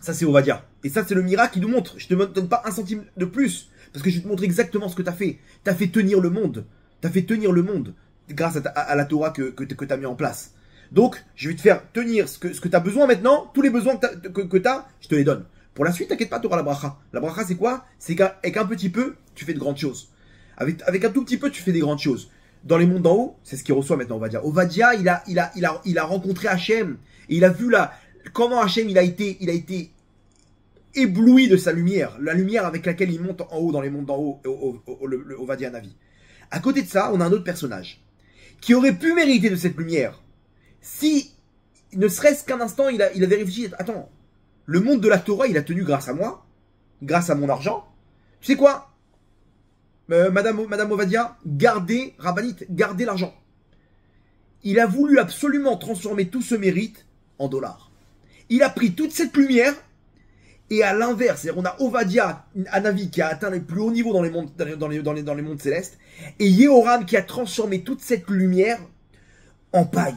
c'est Ovadia. Et ça, c'est le miracle qui nous montre. Je te donne pas un centime de plus. Parce que je vais te montrer exactement ce que tu as fait. Tu as fait tenir le monde. Tu as fait tenir le monde grâce à la Torah que tu as mis en place. Donc, je vais te faire tenir ce que tu as besoin maintenant. Tous les besoins que tu as, je te les donne. Pour la suite, t'inquiète pas, tu auras la bracha. La bracha, c'est quoi? C'est qu'avec un petit peu, tu fais de grandes choses. Avec un tout petit peu, tu fais des grandes choses. Dans les mondes d'en haut, c'est ce qu'il reçoit maintenant, Ovadia. Ovadia, il a rencontré Hachem. Et il a vu comment Hachem, il a été ébloui de sa lumière. La lumière avec laquelle il monte en haut, dans les mondes d'en haut, le Ovadia Navi. À côté de ça, on a un autre personnage qui aurait pu mériter de cette lumière. Si, ne serait-ce qu'un instant, il avait réfléchi. Attends, le monde de la Torah, il a tenu grâce à moi, grâce à mon argent. Tu sais quoi? Madame Ovadia, gardez, Rabbanit, gardez l'argent. Il a voulu absolument transformer tout ce mérite en dollars. Il a pris toute cette lumière et à l'inverse, on a Ovadia Hanavi qui a atteint les plus hauts niveaux dans les mondes célestes et Yehoram qui a transformé toute cette lumière en paille,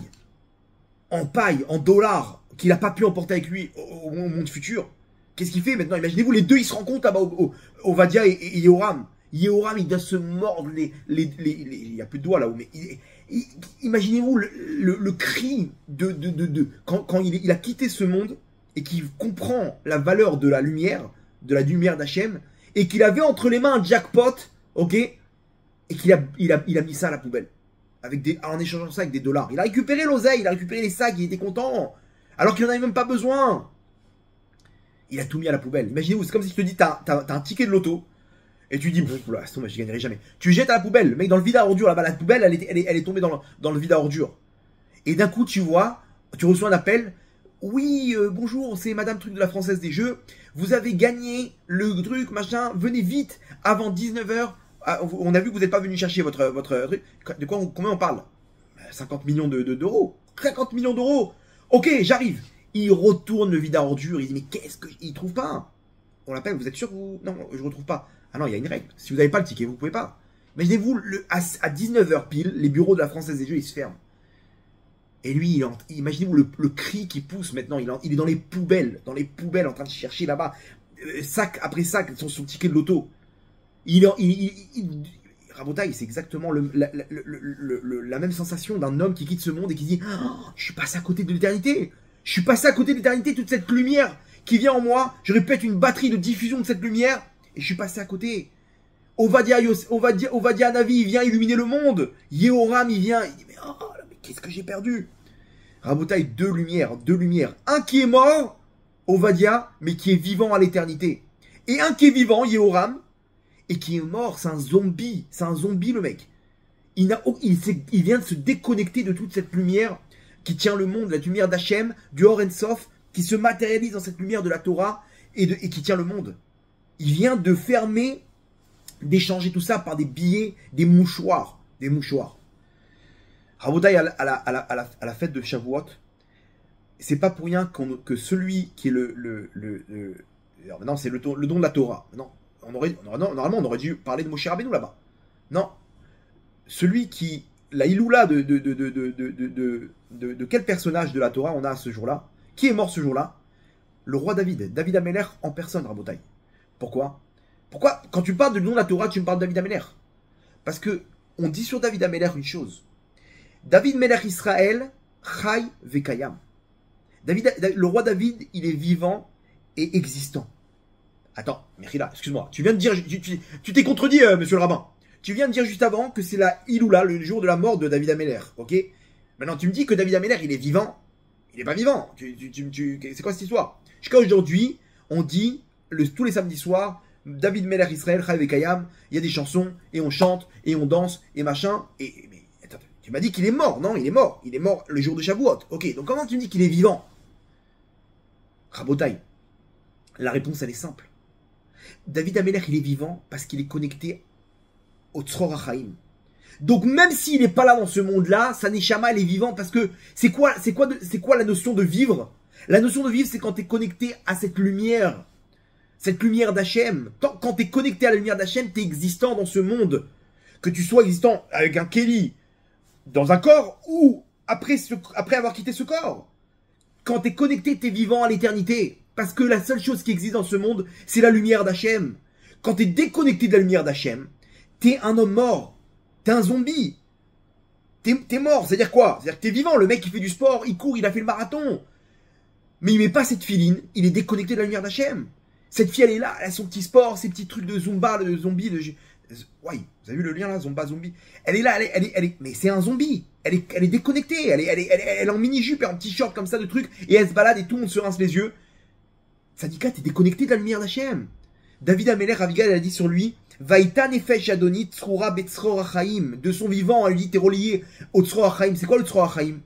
en dollars qu'il n'a pas pu emporter avec lui au monde futur. Qu'est-ce qu'il fait maintenant? Imaginez-vous, les deux ils se rencontrent là-bas, Ovadia et Yehoram. Yehoram, il doit se mordre il n'y a plus de doigts là-haut, mais imaginez-vous le cri quand il a quitté ce monde et qu'il comprend la valeur de la lumière d'Hachem, et qu'il avait entre les mains un jackpot, ok, et qu'il a mis ça à la poubelle, en échangeant ça avec des dollars. Il a récupéré l'oseille, il a récupéré les sacs, il était content, alors qu'il n'en avait même pas besoin. Il a tout mis à la poubelle. Imaginez-vous, c'est comme si je te dis, t'as un ticket de loto, et tu dis, bon, là, je gagnerai jamais. Tu jettes à la poubelle, le mec dans le vide à ordures, là-bas, la poubelle, elle est tombée dans le vide à ordures. Et d'un coup, tu reçois un appel. Oui, bonjour, c'est Madame Truc de la Française des Jeux. Vous avez gagné le truc, machin. Venez vite, avant 19h, On a vu que vous n'êtes pas venu chercher votre truc. De quoi, combien on parle? 50 millions d'euros. 50 millions d'euros. Ok, j'arrive. Il retourne le vide à ordures. Il dit, mais qu'est-ce que... Il trouve pas. On l'appelle, vous êtes sûr que vous... Non, je retrouve pas. Ah non, il y a une règle. Si vous n'avez pas le ticket, vous pouvez pas. Imaginez-vous, à 19h pile, les bureaux de la Française des Jeux, ils se ferment. Et lui, imaginez-vous le cri qui pousse maintenant. Il est dans les poubelles, en train de chercher là-bas, sac après sac, son ticket de loto. Rabotaï, c'est exactement la même sensation d'un homme qui quitte ce monde et qui dit oh, je suis passé à côté de l'éternité. Je suis passé à côté de l'éternité, toute cette lumière qui vient en moi. Je répète, une batterie de diffusion de cette lumière et je suis passé à côté. Ovadia Navi, il vient illuminer le monde. Yehoram, il vient, il dit mais qu'est-ce que j'ai perdu? Rabotaï, deux lumières. Un qui est mort, Ovadia, mais qui est vivant à l'éternité. Et un qui est vivant, Yehoram, et qui est mort, c'est un zombie. C'est un zombie, le mec. Il vient de se déconnecter de toute cette lumière qui tient le monde, la lumière d'Hachem, du Or En Sof, qui se matérialise dans cette lumière de la Torah et qui tient le monde. Il vient de fermer, d'échanger tout ça par des billets, des mouchoirs. Rabotaï, à la fête de Shavuot, c'est pas pour rien que celui qui est alors maintenant c'est le don de la Torah. Non, normalement on aurait dû parler de Moshe Rabbeinu là-bas. Non, celui qui la Iloula de quel personnage de la Torah on a ce jour-là? Qui est mort ce jour-là? Le roi David Améler en personne, Rabotaï. Pourquoi quand tu parles de nom de la Torah, tu me parles de David Améler? Parce que on dit sur David Améler une chose. David Melech Israël, Chai Vekayam. Le roi David, il est vivant et existant. Attends, Mechila, excuse-moi. Tu viens de dire, tu t'es contredit, monsieur le rabbin. Tu viens de dire juste avant que c'est la Iloula, le jour de la mort de David Améler, ok? Maintenant, tu me dis que David Améler, il est vivant. Il n'est pas vivant. C'est quoi cette histoire? Jusqu'à aujourd'hui, on dit, tous les samedis soirs, David Melech Israël, Chai Vekayam, il y a des chansons, et on chante, et on danse, et machin, tu m'as dit qu'il est mort, non? Il est mort. Il est mort le jour de Shavuot. Ok, donc comment tu me dis qu'il est vivant? Rabotaï, la réponse elle est simple. David Améler, il est vivant parce qu'il est connecté au Tzror HaChaim. Donc même s'il n'est pas là dans ce monde-là, sa Neshama elle est vivant parce que c'est quoi la notion de vivre? La notion de vivre, c'est quand tu es connecté à cette lumière d'Hachem. Quand tu es connecté à la lumière d'Hachem, tu es existant dans ce monde. Que tu sois existant avec un Kéli, dans un corps ou après avoir quitté ce corps. Quand tu es connecté, tu es vivant à l'éternité. Parce que la seule chose qui existe dans ce monde, c'est la lumière d'Hachem. Quand tu es déconnecté de la lumière d'Hachem, tu es un homme mort. Tu es un zombie. Tu es mort. C'est-à-dire quoi? C'est-à-dire que tu es vivant. Le mec qui fait du sport, il court, il a fait le marathon. Mais il met pas cette filine. Il est déconnecté de la lumière d'Hachem. Cette fille, elle est là. Elle a son petit sport, ses petits trucs de Zumba, de zombie, ouais, vous avez vu le lien là, zombie. Elle est là, mais c'est un zombie. Elle est déconnectée. Elle est en mini-jupe et en t-shirt comme ça de trucs. Et elle se balade et tout le monde se rince les yeux. Sadika, t'es déconnecté de la lumière d'Hachem. David Améler, Avigal, elle a dit sur lui Vaïta nefesh adonit tzroura betzror achaim. De son vivant, elle dit t'es relié au tzror achaim. C'est quoi le tzror achaim?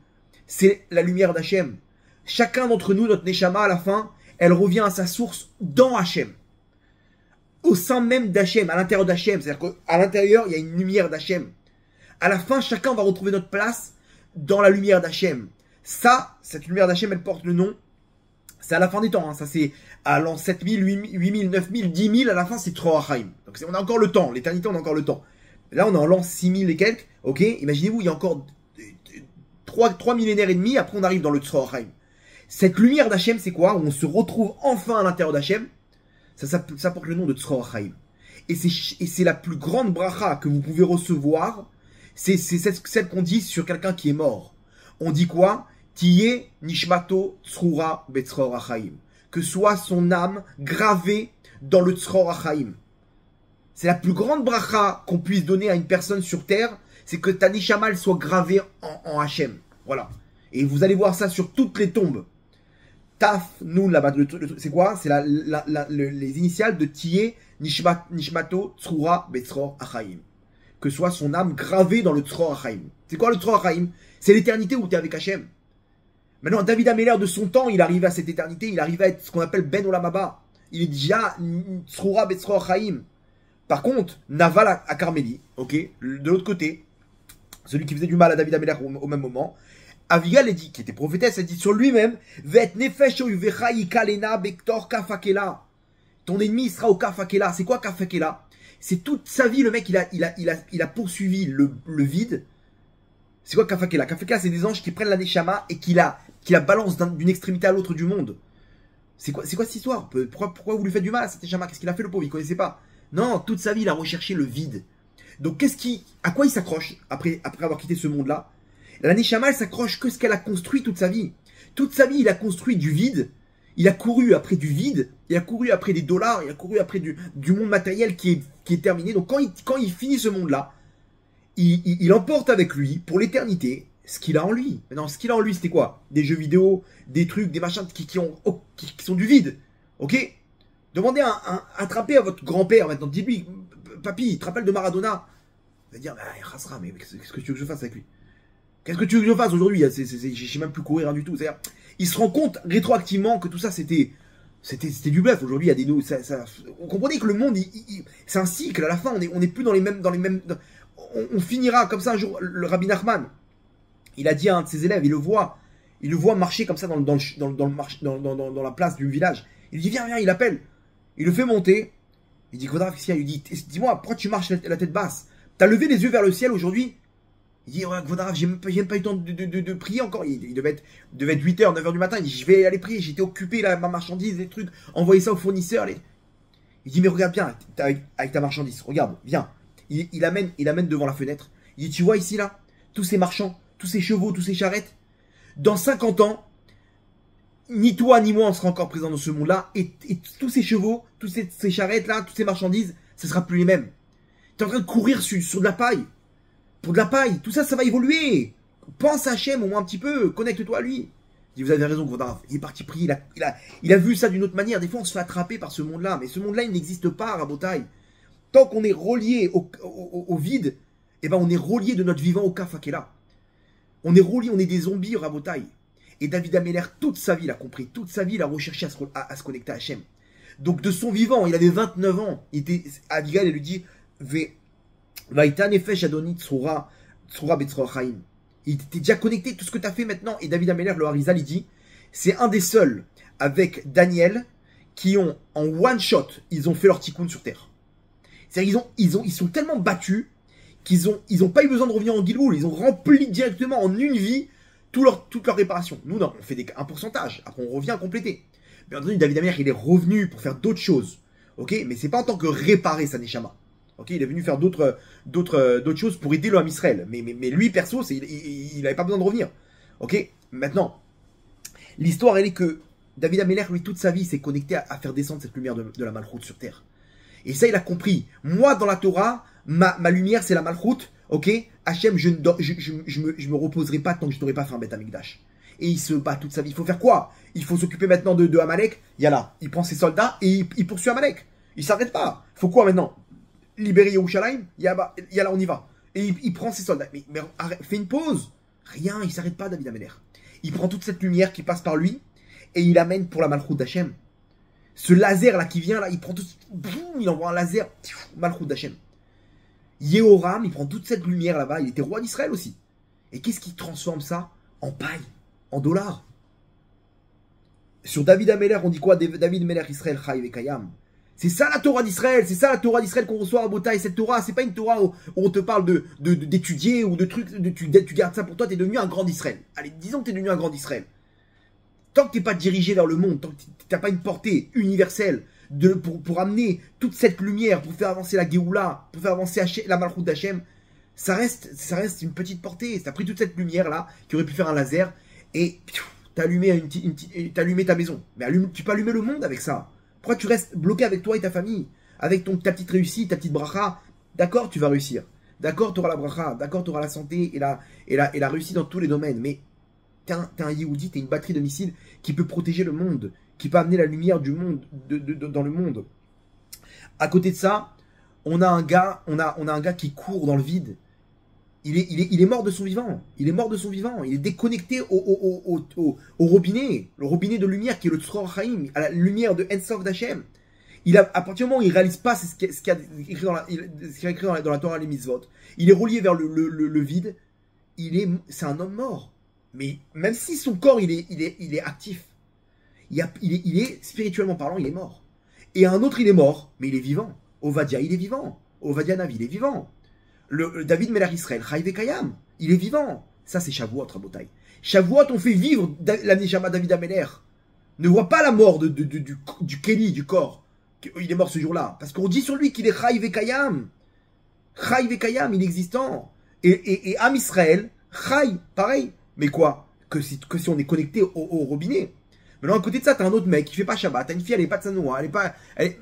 C'est la lumière d'Hachem. Chacun d'entre nous, notre neshama, à la fin, elle revient à sa source dans Hachem. Au sein même d'Hachem, à l'intérieur d'Hachem. C'est-à-dire qu'à l'intérieur, il y a une lumière d'Hachem. À la fin, chacun va retrouver notre place dans la lumière d'Hachem. Ça, cette lumière d'Hachem, elle porte le nom. C'est à la fin des temps. Hein. Ça, c'est à l'an 7000, 8000, 9000, 10 000. À la fin, c'est Tzror HaChaim. Donc, on a encore le temps. L'éternité, on a encore le temps. Là, on est en l'an 6000 et quelques. Ok, imaginez-vous, il y a encore 3 millénaires et demi. Après, on arrive dans le Tzror HaChaim. Cette lumière d'Hachem, c'est quoi? Où on se retrouve enfin à l'intérieur d'Hachem. Ça porte le nom de Tzror HaChaim. Et c'est la plus grande bracha que vous pouvez recevoir. C'est celle qu'on dit sur quelqu'un qui est mort. On dit quoi? Tiye nishmato tzrura betzror HaChaim. Que soit son âme gravée dans le Tzror HaChaim. C'est la plus grande bracha qu'on puisse donner à une personne sur terre. C'est que ta neshama soit gravée en Hachem. Voilà. Et vous allez voir ça sur toutes les tombes. Taf, nous, là-bas, c'est quoi? C'est les initiales de Tiye Nishmato Tzrura Betzror HaChaim. Que soit son âme gravée dans le Tzror HaChaim. C'est quoi le Tzror HaChaim? C'est l'éternité où tu es avec Hachem. Maintenant, David Améler de son temps, il arrive à cette éternité, il arrive à être ce qu'on appelle Ben Olam Haba. Il est déjà Tzrura Betzror HaChaim. Par contre, Naval à Carmélie, ok, de l'autre côté, celui qui faisait du mal à David Améler au même moment, Avigal, dit, qui était prophétesse, elle dit sur lui-même, Vet nefesh uvecha yikalena bektor kafakela. Ton ennemi sera au kafakela. C'est quoi kafakela? C'est toute sa vie, le mec, il a poursuivi le vide. C'est quoi kafakela? Kafakela, c'est des anges qui prennent la neshama et qui la balancent d'une extrémité à l'autre du monde. C'est quoi cette histoire? Pourquoi vous lui faites du mal à cette neshama? Qu'est-ce qu'il a fait, le pauvre? Il connaissait pas. Non, toute sa vie, il a recherché le vide. Donc, à quoi il s'accroche après avoir quitté ce monde-là? La neshama, elle s'accroche que ce qu'elle a construit toute sa vie. Toute sa vie, il a construit du vide. Il a couru après du vide. Il a couru après des dollars. Il a couru après du monde matériel qui est terminé. Donc, quand il finit ce monde-là, il emporte avec lui, pour l'éternité, ce qu'il a en lui. Maintenant, ce qu'il a en lui, c'était quoi? Des jeux vidéo, des trucs, des machins qui sont du vide. Ok? Demandez attraper à votre grand-père maintenant. Dites-lui, papy, tu te rappelles de Maradona? Il va dire, bah, il rassera, mais qu'est-ce que tu veux que je fasse avec lui? Qu'est-ce que tu veux que je fasse aujourd'hui? Je sais même plus courir du tout. C'est-à-dire, il se rend compte rétroactivement que tout ça c'était du bluff. Aujourd'hui, il y a des on comprenait que le monde, c'est un cycle. À la fin, on est plus dans les mêmes. On finira comme ça un jour. Le Rabbi Nachman, il a dit à un de ses élèves, il le voit marcher comme ça dans la place du village. Il lui dit, viens, il appelle. Il le fait monter. Il dit, Kvodrav, qu'est-ce qu'il y a? Il dit, dis-moi, pourquoi tu marches la tête basse? T'as levé les yeux vers le ciel aujourd'hui? Il dit, ouais, Kvodrav, j'ai même pas eu le temps de prier encore. Il devait être 8h, 9h du matin. Il dit, je vais aller prier. J'étais occupé, là, ma marchandise, les trucs. Envoyer ça au fournisseur. Il dit, mais regarde bien, avec ta marchandise. Regarde, viens. Il amène devant la fenêtre. Il dit, tu vois ici, là, tous ces marchands, tous ces chevaux, tous ces charrettes. Dans 50 ans, ni toi ni moi on sera encore présents dans ce monde-là, et tous ces chevaux, toutes ces charrettes-là, toutes ces marchandises, ce ne sera plus les mêmes. Tu es en train de courir sur de la paille. Pour de la paille, tout ça, ça va évoluer. Pense à Hachem au moins un petit peu, connecte-toi à lui. Il dit, vous avez raison, Kvodrav. Il est parti prier, il a vu ça d'une autre manière. Des fois, on se fait attraper par ce monde-là, mais ce monde-là, il n'existe pas, Rabotai. Tant qu'on est relié au vide, eh ben, on est relié de notre vivant au kafakela. On est relié, on est des zombies, Rabotai. Et David Améler, toute sa vie, il a compris. Toute sa vie, il a recherché à se connecter à Hachem. Donc, de son vivant, il avait 29 ans. Abigail, elle lui dit, Vaïta nefesh adonit tsura betzrochaim. Il était déjà connecté, tout ce que tu as fait maintenant. Et David Améler, le Harizal, il dit, c'est un des seuls, avec Daniel, qui ont, en one shot, ils ont fait leur tikkun sur terre. C'est-à-dire, ils sont tellement battus, qu'ils ont pas eu besoin de revenir en Gilboul. Ils ont rempli directement en une vie toute leur réparation. Nous, non, on fait un pourcentage. Après, on revient à compléter. Bien entendu, David Améler, il est revenu pour faire d'autres choses. Ok, mais c'est pas en tant que réparer sa neshama. Ok, il est venu faire d'autres choses pour aider le Ham Israël. Mais lui, perso, il n'avait pas besoin de revenir. Ok, maintenant, l'histoire, elle est que David Améler, lui, toute sa vie, s'est connecté à faire descendre cette lumière de la Malchoute sur terre. Et ça, il a compris. Moi, dans la Torah, ma lumière, c'est la Malchoute. Ok, Hachem, je me reposerai pas tant que je n'aurai pas fait un Beth Amikdash. Et il se bat toute sa vie. Il faut faire quoi? Il faut s'occuper maintenant de Amalek. Yallah, il prend ses soldats et il poursuit Amalek. Il s'arrête pas. Il faut quoi maintenant? Libérer Yerushalayim? Yallah, on y va. Et il prend ses soldats. Mais arrête, fais une pause. Rien, il s'arrête pas, David Améler. Il prend toute cette lumière qui passe par lui et il amène pour la Malchoute d'Hachem. Ce laser là qui vient là, il prend tout, boum, il envoie un laser, Malchoute d'Hachem. Yehoram, il prend toute cette lumière là-bas, il était roi d'Israël aussi. Et qu'est-ce qui transforme ça en paille, en dollars? Sur David Améler, on dit quoi? David Améler Israël Chai Vekayam. C'est ça la Torah d'Israël, c'est ça la Torah d'Israël qu'on reçoit à Botaï. Cette Torah, c'est pas une Torah où on te parle d'étudier ou de trucs, tu gardes ça pour toi, t'es devenu un grand d'Israël. Allez, disons que t'es devenu un grand d'Israël. Tant que t'es pas dirigé vers le monde, tant que t'as pas une portée universelle pour amener toute cette lumière, pour faire avancer la Géoula, pour faire avancer la Malchoute d'Hachem, ça reste une petite portée. T'as pris toute cette lumière là, qui aurait pu faire un laser, et t'as allumé ta maison. Mais tu peux allumer le monde avec ça. Pourquoi tu restes bloqué avec toi et ta famille, avec ta petite réussite, ta petite bracha? D'accord, tu vas réussir. D'accord, tu auras la bracha. D'accord, tu auras la santé et la réussite dans tous les domaines. Mais t'es un Yehudi, t'es une batterie de missiles qui peut protéger le monde, qui peut amener la lumière du monde dans le monde. À côté de ça, on a un gars qui court dans le vide. Il est mort de son vivant. Il est mort de son vivant. Il est déconnecté au robinet. Le robinet de lumière qui est le Tzror Chaim, à la lumière de Ensof d'Hachem. À partir du moment où il réalise pas ce qu'il y a écrit dans dans la Torah, les mitzvot, il est relié vers le vide, c'est un homme mort. Mais même si son corps, il est actif, il est, spirituellement parlant, il est mort. Et un autre, il est mort, mais il est vivant. Ovadia, il est vivant. Ovadia Navi, il est vivant. David Melech Israël, Chai Vekayam, il est vivant. Ça, c'est Shavuot, Rabotai. Shavuot, on fait vivre la Neshama David Ameler. Ne voit pas la mort du Kéli, du corps. Il est mort ce jour-là. Parce qu'on dit sur lui qu'il est Chai Vekayam. Chai Vekayam, il est existant. Et Am Israël, Chai, pareil. Mais quoi que si on est connecté au robinet. Maintenant, à côté de ça, t'as un autre mec qui fait pas Shabbat. T'as une fille, elle est pas de Sanoa.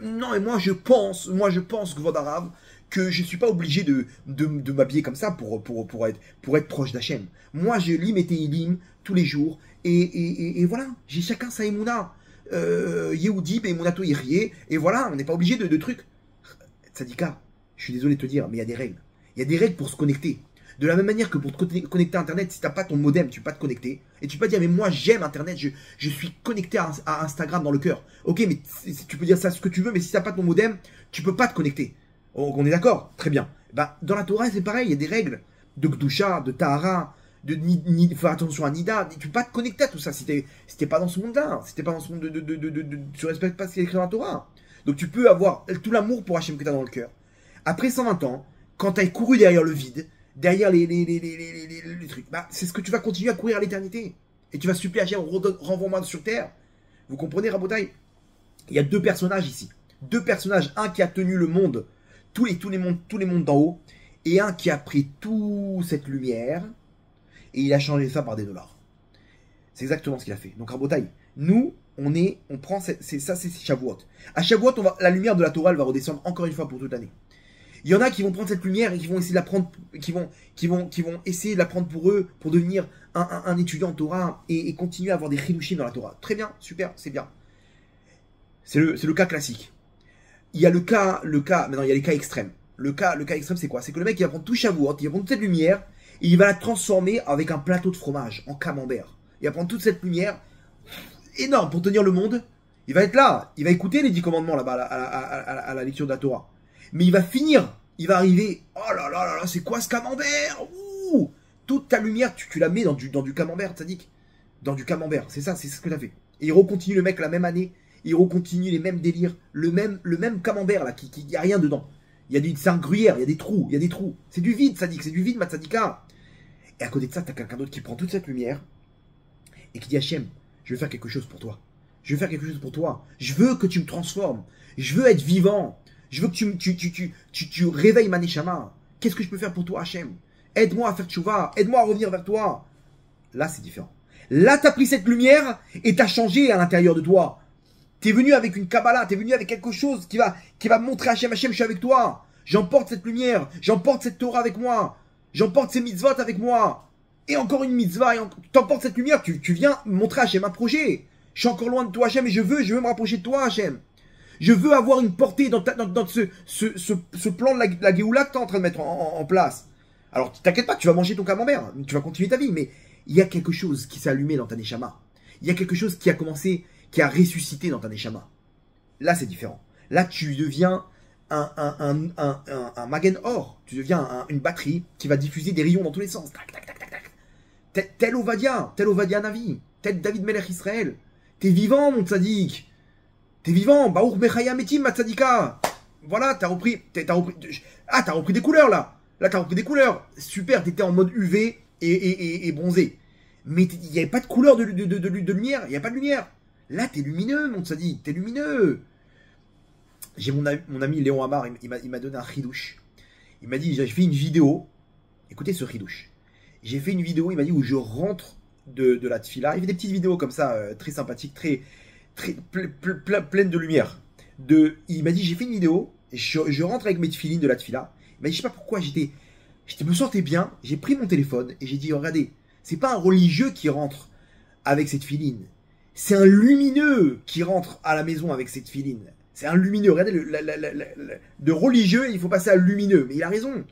Non, et moi, je pense, Gvod Arav, que je suis pas obligé de m'habiller comme ça pour être proche d'Hachem. Moi, je lis mes Teilim tous les jours. Et voilà, j'ai chacun sa Emouna. Yehudi, Be'emunato Yirye. Et voilà, on n'est pas obligé de trucs. Tzadika, je suis désolé de te dire, mais il y a des règles. Il y a des règles pour se connecter. De la même manière que pour te connecter à Internet, si tu n'as pas ton modem, tu peux pas te connecter. Et tu peux pas dire, mais moi j'aime Internet, je suis connecté à Instagram dans le cœur. Ok, mais tu peux dire ça ce que tu veux, mais si tu n'as pas ton modem, tu peux pas te connecter. On est d'accord? Très bien. Bah, dans la Torah, c'est pareil, il y a des règles de Gdusha, de Tahara, de faire attention à Nida. Tu peux pas te connecter à tout ça si t'es pas dans ce monde-là, si t'es pas dans ce monde tu respectes pas ce qui est écrit dans la Torah. Donc tu peux avoir tout l'amour pour Hachem que tu as dans le cœur. Après 120 ans, quand tu as couru derrière le vide, derrière les trucs, bah, c'est ce que tu vas continuer à courir à l'éternité. Et tu vas supplier Hachem, renvoie-moi sur terre. Vous comprenez, Rabotai? Il y a deux personnages ici. Deux personnages, un qui a tenu le monde, tous les mondes d'en haut, et un qui a pris toute cette lumière, et il a changé ça par des dollars. C'est exactement ce qu'il a fait. Donc, Rabotai, nous, on prend, c'est Shavuot. À Shavuot, la lumière de la Torah, elle va redescendre encore une fois pour toute l'année. Il y en a qui vont prendre cette lumière et qui vont essayer de la prendre, qui vont essayer de la prendre pour eux, pour devenir un étudiant en Torah et continuer à avoir des chidushim dans la Torah. Très bien, super, c'est bien. C'est le cas classique. Il y a maintenant il y a les cas extrêmes. Le cas extrême, c'est quoi? C'est que le mec, il va prendre tout Shavuot, il va prendre toute cette lumière, et il va la transformer avec un plateau de fromage, en camembert. Il va prendre toute cette lumière, énorme, pour tenir le monde. Il va être là, il va écouter les 10 commandements là-bas, à la lecture de la Torah. Mais il va finir, il va arriver, oh là là là là, c'est quoi ce camembert? Ouh, toute ta lumière, tu la mets dans du camembert, Tzadik. Dans du camembert, c'est ça, c'est ce que tu as fait. Et il recontinue le mec la même année, il recontinue les mêmes délires, le même camembert là, qui y a rien dedans. C'est un gruyère, il y a des trous. C'est du vide, Tzadik, c'est du vide, ma Tzadika. Et à côté de ça, t'as quelqu'un d'autre qui prend toute cette lumière et qui dit Hachem, je veux faire quelque chose pour toi. Je veux faire quelque chose pour toi. Je veux que tu me transformes. Je veux être vivant. Je veux que tu réveilles ma neshama. Qu'est-ce que je peux faire pour toi, Hachem? Aide-moi à faire tchouva. Aide-moi à revenir vers toi. Là, c'est différent. Là, tu as pris cette lumière et tu as changé à l'intérieur de toi. Tu es venu avec une Kabbalah. Tu es venu avec quelque chose qui va montrer à Hachem, Hachem, je suis avec toi. J'emporte cette lumière. J'emporte cette Torah avec moi. J'emporte ces mitzvot avec moi. Et encore une mitzvah. T'emportes cette lumière. Tu viens montrer à Hachem un projet. Je suis encore loin de toi, Hachem, et je veux me rapprocher de toi, Hachem. Je veux avoir une portée dans ce plan de la Géoula que tu es en train de mettre en place. Alors, t'inquiète pas, tu vas manger ton camembert, tu vas continuer ta vie, mais il y a quelque chose qui s'est allumé dans ta neshama. Il y a quelque chose qui a commencé, qui a ressuscité dans ta neshama. Là, c'est différent. Là, tu deviens un Magen Or. Tu deviens une batterie qui va diffuser des rayons dans tous les sens. Tac, tac, tac, tac, tac. Tel Ovadia Navi, tel David Melech Israël. T'es vivant, mon tzaddik. T'es vivant. Baruch Mechaya Metim, ma tzadika. Voilà, t'as repris des couleurs, là. Là, t'as repris des couleurs. Super, t'étais en mode UV et bronzé. Mais il n'y avait pas de couleur de lumière. Il n'y a pas de lumière. Là, t'es lumineux, mon tzaddik. T'es lumineux. J'ai mon ami Léon Hamar, il m'a donné un chidouche. Il m'a dit, j'ai fait une vidéo. Écoutez ce chidouche. J'ai fait une vidéo, il m'a dit, où je rentre de la tfila. Il fait des petites vidéos comme ça, très sympathiques, très pleines de lumière. Il m'a dit, j'ai fait une vidéo, et je rentre avec mes tfilines de la tfila. Il m'a dit, je sais pas pourquoi, je me sentais bien, j'ai pris mon téléphone, et j'ai dit, regardez, c'est pas un religieux qui rentre avec cette tfiline. C'est un lumineux qui rentre à la maison avec cette tfiline. C'est un lumineux. Regardez, de religieux, il faut passer à lumineux. Mais il a raison.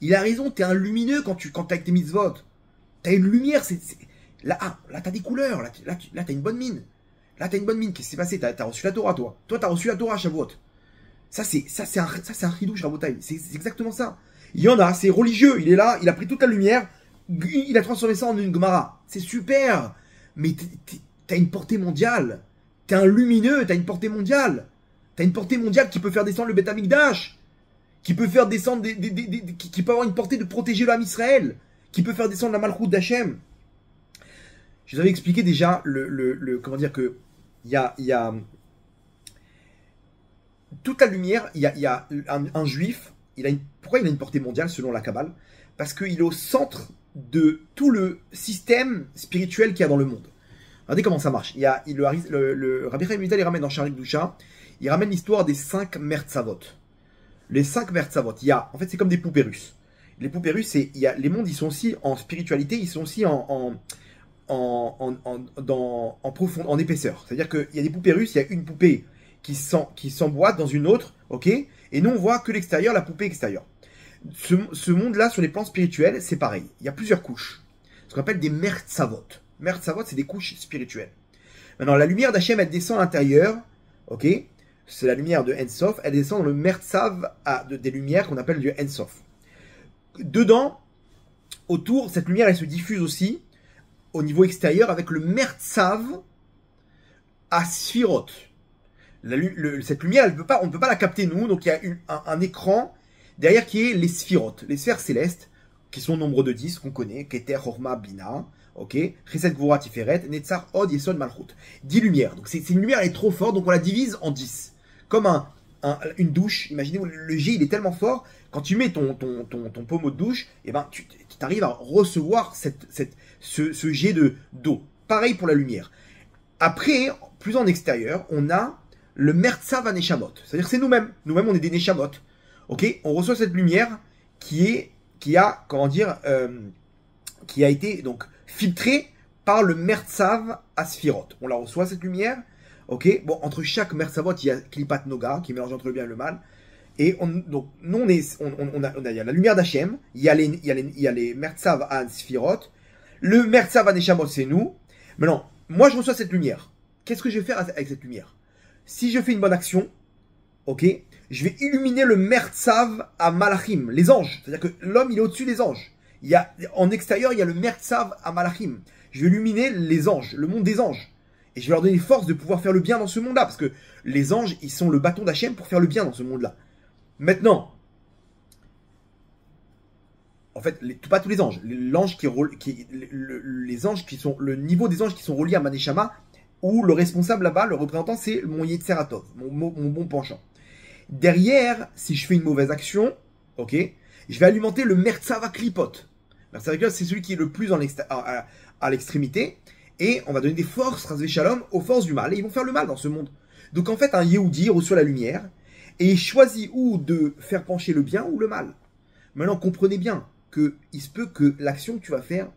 Il a raison, t'es un lumineux quand t'es avec tes mitzvot. T'as une lumière, là, t'as des couleurs, là, t'as une bonne mine. Là, t'as une bonne mine. Qu'est-ce qui s'est passé? T'as reçu la Torah, toi. Toi, t'as reçu la Torah, Shavuot. Ça, c'est un chidouche, Rabotai. C'est exactement ça. Il y en a, c'est religieux. Il est là, il a pris toute la lumière, il a transformé ça en une Gemara. C'est super. Mais t'as une portée mondiale. T'es un lumineux, t'as une portée mondiale. T'as une portée mondiale qui peut faire descendre le Beth Amikdash. Qui peut faire descendre qui peut avoir une portée de protéger l'âme Israël. Qui peut faire descendre la Malchut d'Hachem. Je vous avais expliqué déjà comment dire que il y a toute la lumière, il y a un juif, pourquoi il a une portée mondiale selon la Kabbale? Parce qu'il est au centre de tout le système spirituel qu'il y a dans le monde. Regardez comment ça marche. Le Rabbi Chaim Vital, il ramène dans Sharik Doucha, il ramène l'histoire des 5 Mertzavot. Les 5 Mertzavot, en fait c'est comme des poupées russes. Les poupées russes, les mondes, ils sont aussi en spiritualité, ils sont aussi en épaisseur. C'est-à-dire qu'il y a des poupées russes, il y a une poupée qui s'emboîte dans une autre, ok? Et nous, on voit que l'extérieur, la poupée extérieure. Ce monde-là, sur les plans spirituels, c'est pareil. Il y a plusieurs couches. Ce qu'on appelle des mertzavot. Mertzavot, c'est des couches spirituelles. Maintenant, la lumière d'Hachem, elle descend à l'intérieur, ok? C'est la lumière de Ensof, elle descend dans le mertzav des lumières qu'on appelle du Ensof. Dedans, autour, cette lumière, elle se diffuse aussi au niveau extérieur avec le mertzav à Sphirot. Cette lumière, on ne peut pas la capter nous, donc il y a un écran derrière qui est les sphirotes, les sphères célestes, qui sont au nombre de 10, qu'on connaît, Keter, Horma, Bina, ok, Chesed, Gvura, Tiferet, Netzar, Od, Yesod, Malchut. 10 lumières, donc c'est une lumière, elle est trop forte, donc on la divise en 10. Comme une douche, imaginez, le jet il est tellement fort, quand tu mets ton pommeau de douche, et ben, tu arrives à recevoir ce jet d'eau. Pareil pour la lumière. Après, plus en extérieur, on a le Mertzav Neshamot. C'est-à-dire que c'est nous-mêmes. Nous-mêmes, on est des Neshamot. Ok? On reçoit cette lumière qui a été donc filtrée par le Mertzav Asphirot. On la reçoit, cette lumière. Ok? Bon, entre chaque Mertzavot, il y a Klipat Noga, qui mélange entre le bien et le mal. Et donc, nous, il y a la lumière d'Hachem, il y a les Mertzav Asphirot. Le Mertzav Neshamot, c'est nous. Maintenant, moi, je reçois cette lumière. Qu'est-ce que je vais faire avec cette lumière? Si je fais une bonne action, ok, je vais illuminer le Mertzav à Malachim, les anges. C'est-à-dire que l'homme, il est au-dessus des anges. En extérieur, il y a le Mertzav à Malachim. Je vais illuminer les anges, le monde des anges. Et je vais leur donner force de pouvoir faire le bien dans ce monde-là. Parce que les anges, ils sont le bâton d'Hachem pour faire le bien dans ce monde-là. Maintenant, en fait, pas tous les anges. Les anges qui sont, le niveau des anges qui sont reliés à Maneshama, où le responsable là-bas, le représentant, c'est mon Yetzeratov, mon bon penchant. Derrière, si je fais une mauvaise action, ok, je vais alimenter le Mertzava Klipot. Mertzava Klipot, c'est celui qui est le plus à l'extrémité, et on va donner des forces, Razvé Shalom, aux forces du mal, et ils vont faire le mal dans ce monde. Donc en fait, un Yehudi reçoit la lumière, et il choisit ou de faire pencher le bien ou le mal. Maintenant, comprenez bien qu'il se peut que l'action que tu vas faire,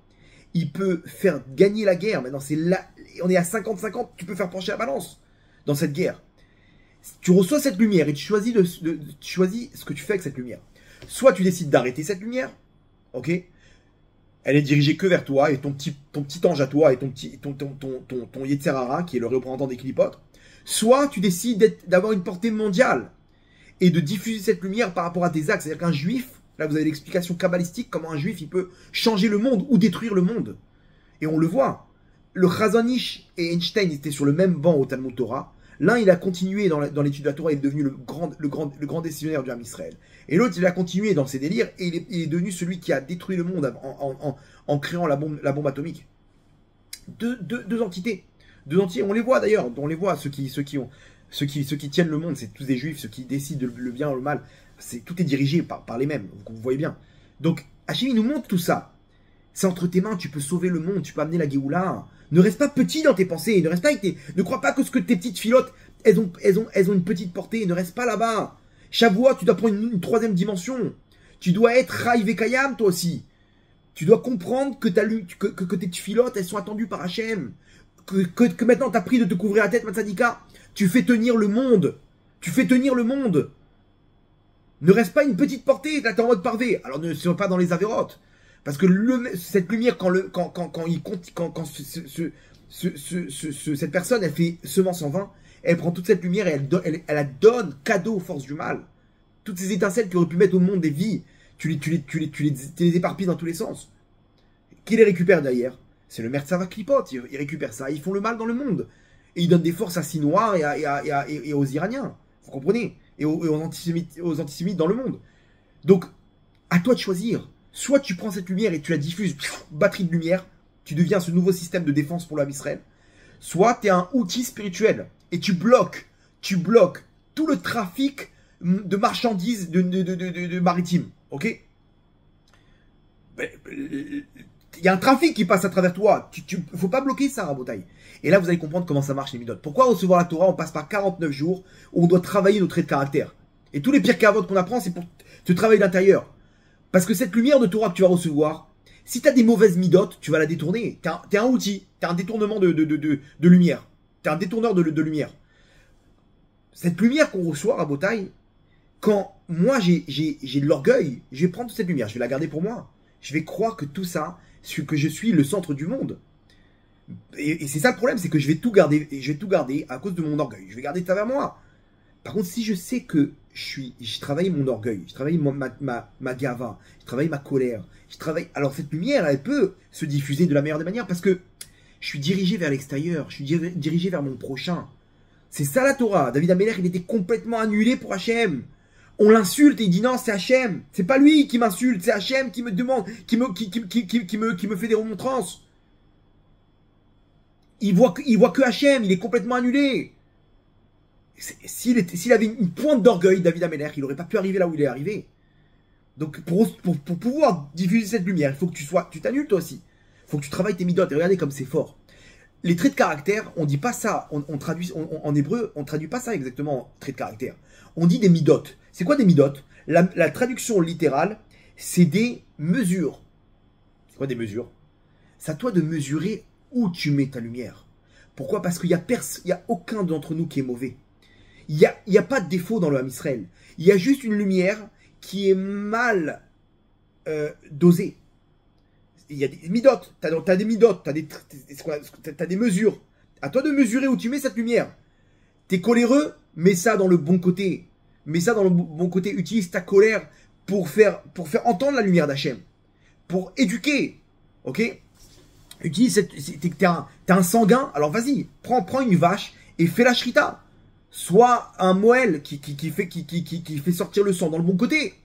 il peut faire gagner la guerre. Maintenant, on est à 50-50, tu peux faire pencher la balance dans cette guerre. Tu reçois cette lumière et tu choisis ce que tu fais avec cette lumière. Soit tu décides d'arrêter cette lumière, ok? Elle est dirigée que vers toi et ton petit ange à toi et ton Yetzerara, qui est le représentant des Klipotes. Soit tu décides d'avoir une portée mondiale et de diffuser cette lumière par rapport à tes actes. C'est-à-dire qu'un juif, là vous avez l'explication kabbalistique, comment un juif il peut changer le monde ou détruire le monde. Et on le voit. Le Chazon Ish et Einstein étaient sur le même banc au Talmud Torah. L'un, il a continué dans l'étude de la Torah, il est devenu le grand décisionnaire du Ham Israël. Et l'autre, il a continué dans ses délires et il est devenu celui qui a détruit le monde en créant la bombe atomique. Deux entités. On les voit d'ailleurs, ceux qui tiennent le monde, c'est tous des juifs, ceux qui décident le bien ou le mal. Tout est dirigé par les mêmes, vous voyez bien. Donc, Hachem, il nous montre tout ça. C'est entre tes mains, tu peux sauver le monde, tu peux amener la Géoula. Ne reste pas petit dans tes pensées, ne crois pas que ce que tes petites filottes, elles ont une petite portée, ne reste pas là-bas. Shavua, tu dois prendre une troisième dimension. Tu dois être Raï Vekayam, toi aussi. Tu dois comprendre que tes filottes, elles sont attendues par Hachem. Que maintenant, tu as pris de te couvrir la tête, Matzadika. Tu fais tenir le monde. Ne reste pas une petite portée, là t'es en mode parvé. Alors ne sois pas dans les avérotes. Parce que cette lumière, quand cette personne, elle fait semence en vain, Elle prend toute cette lumière et elle la donne cadeau aux forces du mal. Toutes ces étincelles qui auraient pu mettre au monde des vies, tu les éparpilles dans tous les sens. Qui les récupère derrière? C'est le Mertzava Klipot. Ils récupèrent ça, ils font le mal dans le monde. Et ils donnent des forces à Sinoir et aux Iraniens. Vous comprenez? Et aux antisémites dans le monde. Donc, à toi de choisir. Soit tu prends cette lumière et tu la diffuses, batterie de lumière, tu deviens ce nouveau système de défense pour l'homme Israël. Soit tu es un outil spirituel et tu bloques tout le trafic de marchandises de maritime. Ok? Il y a un trafic qui passe à travers toi. Faut pas bloquer ça, Rabotai. Et là, vous allez comprendre comment ça marche les midotes. Pourquoi recevoir la Torah, on passe par 49 jours où on doit travailler nos traits de caractère. Et tous les pires cavotes qu'on apprend, c'est pour te travailler l'intérieur. Parce que cette lumière de Torah que tu vas recevoir, si tu as des mauvaises midotes, tu vas la détourner. T'es un outil, t'es un détournement de lumière. T'es un détourneur de lumière. Cette lumière qu'on reçoit, Rabotai, quand moi j'ai de l'orgueil, je vais prendre toute cette lumière, je vais la garder pour moi. Je vais croire que tout ça, que je suis le centre du monde. Et c'est ça le problème, c'est que je vais tout garder à cause de mon orgueil. Je vais garder ça vers moi. Par contre, si je sais que je travaille mon orgueil, je travaille ma gava, je travaille ma colère, alors cette lumière, elle peut se diffuser de la meilleure des manières parce que je suis dirigé vers l'extérieur, je suis dirigé vers mon prochain. C'est ça la Torah. David Améler, il était complètement annulé pour Hachem. On l'insulte et il dit non, c'est Hachem. C'est pas lui qui m'insulte, c'est Hachem qui me demande, qui me fait des remontrances. Il voit que Hachem, il est complètement annulé. S'il avait une pointe d'orgueil, David Améler, il n'aurait pas pu arriver là où il est arrivé. Donc, pour pouvoir diffuser cette lumière, il faut que tu t'annules toi aussi. Il faut que tu travailles tes midotes. Et regardez comme c'est fort. Les traits de caractère, on dit pas ça. En hébreu, on traduit pas ça exactement, traits de caractère. On dit des midotes. C'est quoi des midotes? La traduction littérale, c'est des mesures. C'est quoi des mesures? C'est à toi de mesurer où tu mets ta lumière. Pourquoi? Parce qu'il y a aucun d'entre nous qui est mauvais. Il y a pas de défaut dans le Ham Israël. Il y a juste une lumière qui est mal dosée. Il y a des midotes. T'as des midotes. T'as des mesures. À toi de mesurer où tu mets cette lumière. T'es coléreux, mets ça dans le bon côté. Mets ça dans le bon côté. Utilise ta colère pour faire entendre la lumière d'Hachem. Pour éduquer. Ok? Utilise t'es un sanguin. Alors vas-y, prends une vache et fais la shrita. Sois un moël qui fait sortir le sang dans le bon côté.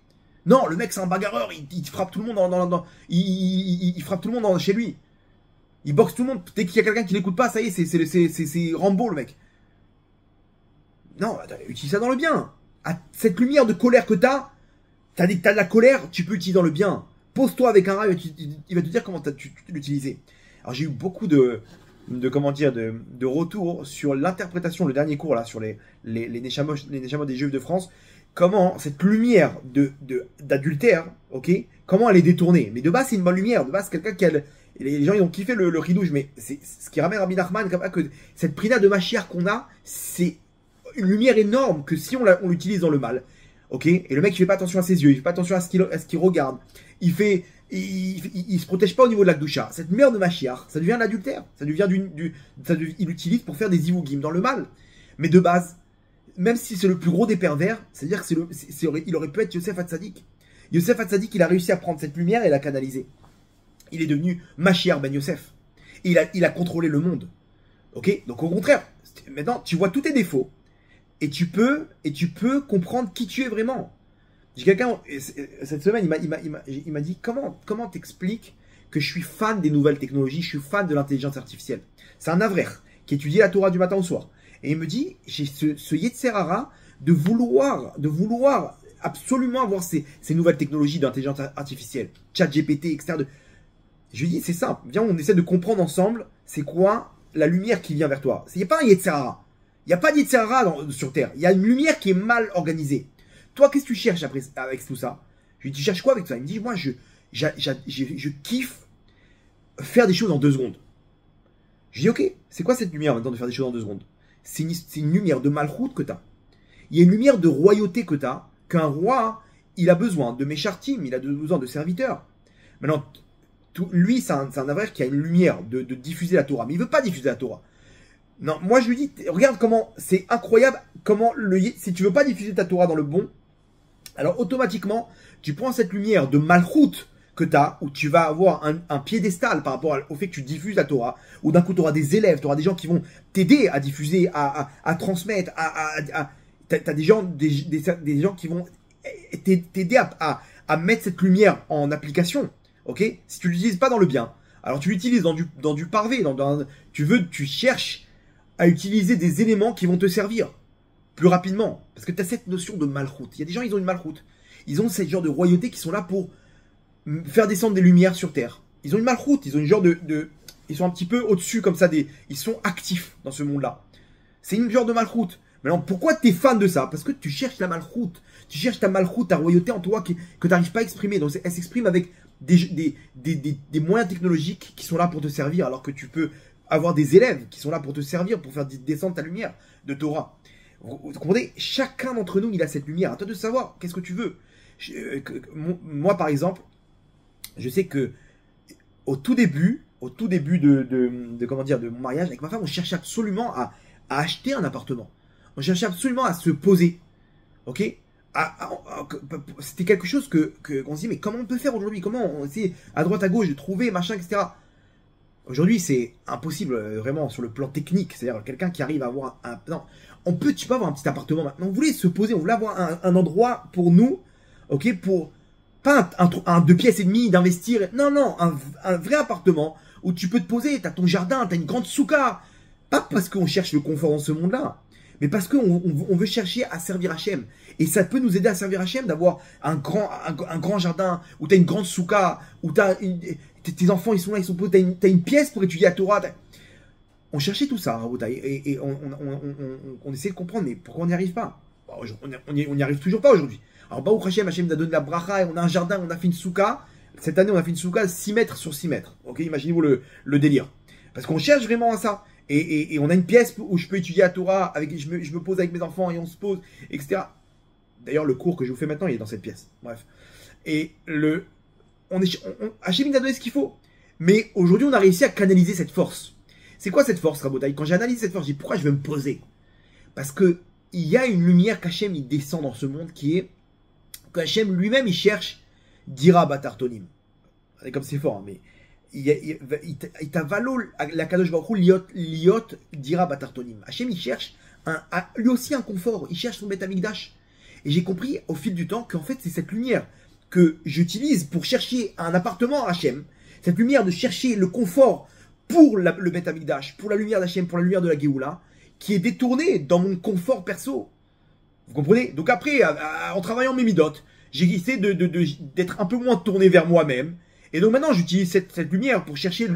Non, le mec c'est un bagarreur, il frappe tout le monde il frappe tout le monde chez lui. Il boxe tout le monde. Dès qu'il y a quelqu'un qui l'écoute pas, ça y est, c'est Rambo le mec. Non, utilise ça dans le bien. Cette lumière de colère que t'as de la colère, tu peux l'utiliser dans le bien. Pose-toi avec un rat, il va te dire comment tu l'utiliser. Alors j'ai eu beaucoup de retours sur l'interprétation, le dernier cours là, sur les Neshamot des Juifs de France. Comment cette lumière d'adultère, ok, comment elle est détournée. Mais de base, c'est une bonne lumière. De base, quelqu'un qui a... Les gens, ils ont kiffé le ridouche, mais c'est ce qui ramène Rabbi Nachman, que cette prina de Mashiach qu'on a, c'est une lumière énorme que si on l'utilise dans le mal, ok, et le mec, il fait pas attention à ses yeux, il fait pas attention à ce qu'il regarde, il se protège pas au niveau de la doucha. Cette lumière de Mashiach, ça devient un adultère. Ça devient il l'utilise pour faire des ivugim dans le mal. Mais de base, même si c'est le plus gros des pervers, c'est-à-dire il aurait pu être Yosef Hatzadik. Yosef Hatzadik, il a réussi à prendre cette lumière et la canaliser. Il est devenu Mashiach ben Yosef. Et il a contrôlé le monde. Ok? Donc au contraire, maintenant tu vois tous tes défauts et tu peux comprendre qui tu es vraiment. J'ai quelqu'un cette semaine, il m'a dit comment t'expliques que je suis fan des nouvelles technologies, je suis fan de l'intelligence artificielle. C'est un avrer qui étudie la Torah du matin au soir. Et il me dit, j'ai ce Yetzer Hara de vouloir absolument avoir ces nouvelles technologies d'intelligence artificielle, ChatGPT, etc. Je lui dis, c'est simple, viens, on essaie de comprendre ensemble, c'est quoi la lumière qui vient vers toi. Il n'y a pas un Yetzer Hara. Il n'y a pas de Yetzer Hara sur Terre. Il y a une lumière qui est mal organisée. Toi, qu'est-ce que tu cherches avec tout ça? Je lui dis, tu cherches quoi avec ça? Il me dit, moi, je kiffe faire des choses en 2 secondes. Je dis, ok, c'est quoi cette lumière maintenant de faire des choses en 2 secondes? C'est une lumière de malchoute que tu as. Il y a une lumière de royauté que tu as, qu'un roi, il a besoin de méchartim, il a besoin de serviteurs. Maintenant, lui, c'est un avraire qui a une lumière de diffuser la Torah, mais il ne veut pas diffuser la Torah. Non, moi je lui dis, regarde comment c'est incroyable, comment si tu veux pas diffuser ta Torah dans le bon, alors automatiquement, tu prends cette lumière de malchoute que tu as, où tu vas avoir un piédestal par rapport au fait que tu diffuses la Torah, où d'un coup tu auras des élèves, tu auras des gens qui vont t'aider à diffuser, à transmettre, t'as des gens, des gens qui vont t'aider à mettre cette lumière en application, ok? Si tu l'utilises pas dans le bien, alors tu l'utilises dans du parvé, tu cherches à utiliser des éléments qui vont te servir plus rapidement. Parce que tu as cette notion de malchoute. Il y a des gens, ils ont une malchoute. Ils ont ce genre de royauté qui sont là pour faire descendre des lumières sur Terre. Ils ont une malchoute. Ils ont une genre ils sont un petit peu au-dessus comme ça. Ils sont actifs dans ce monde-là. C'est une genre de malchoute. Maintenant, pourquoi tu es fan de ça? Parce que tu cherches la malchoute. Tu cherches ta malchoute, ta royauté en toi que tu n'arrives pas à exprimer. Donc elle s'exprime avec des moyens technologiques qui sont là pour te servir, alors que tu peux avoir des élèves qui sont là pour te servir, pour faire descendre ta lumière de Torah. Vous comprenez? Chacun d'entre nous, il a cette lumière. À toi de savoir qu'est-ce que tu veux. Moi, par exemple, je sais que au tout début de mon mariage, avec ma femme, on cherchait absolument à acheter un appartement. On cherchait absolument à se poser. Ok? C'était quelque chose qu'on se dit, mais comment on peut faire aujourd'hui? Comment on essaie à droite à gauche de trouver, machin, etc. Aujourd'hui, c'est impossible, vraiment, sur le plan technique. C'est-à-dire, quelqu'un qui arrive à avoir non, tu peux avoir un petit appartement maintenant. On voulait se poser, on voulait avoir un endroit pour nous, ok, pour, pas un 2 pièces et demie d'investir. Non, non, un vrai appartement où tu peux te poser, t'as ton jardin, t'as une grande souka. Pas parce qu'on cherche le confort dans ce monde-là, mais parce qu'on veut chercher à servir Hachem. Et ça peut nous aider à servir Hachem d'avoir un grand jardin, où t'as une grande souka, où tes enfants ils sont là, ils sont posés, t'as une pièce pour étudier la Torah. On cherchait tout ça, et on essaie de comprendre, mais pourquoi on n'y arrive pas? On n'y arrive toujours pas aujourd'hui. Alors, Baruch Hashem, Hachem nous a donné la bracha, et on a un jardin, on a fait une souka. Cette année, on a fait une souka 6 mètres sur 6 mètres. Ok, imaginez-vous le délire. Parce qu'on cherche vraiment à ça. Et on a une pièce où je peux étudier la Torah, je me pose avec mes enfants et on se pose, etc. D'ailleurs, le cours que je vous fais maintenant, il est dans cette pièce. Bref. Et Hachem nous a donné ce qu'il faut. Mais aujourd'hui, on a réussi à canaliser cette force. C'est quoi cette force, Rabotai? Quand j'ai analysé cette force, j'ai dit pourquoi je vais me poser? Parce que il y a une lumière qu'Hachem il descend dans ce monde qui est qu'Hachem lui-même il cherche Dira Batartonim. Comme c'est fort, hein, mais il t'a valo la Kadosh Baruch Hu liot Dira Batartonim. Hachem il cherche lui aussi un confort, il cherche son Beth Amikdash. Et j'ai compris au fil du temps qu'en fait c'est cette lumière que j'utilise pour chercher un appartement à Hachem, cette lumière de chercher le confort pour le Beth Amikdash, pour la lumière d'Hachem, pour la lumière de la Géoula, qui est détournée dans mon confort perso. Vous comprenez? Donc après, en travaillant mes midotes, j'ai essayé d'être un peu moins tourné vers moi-même. Et donc maintenant, j'utilise cette lumière pour chercher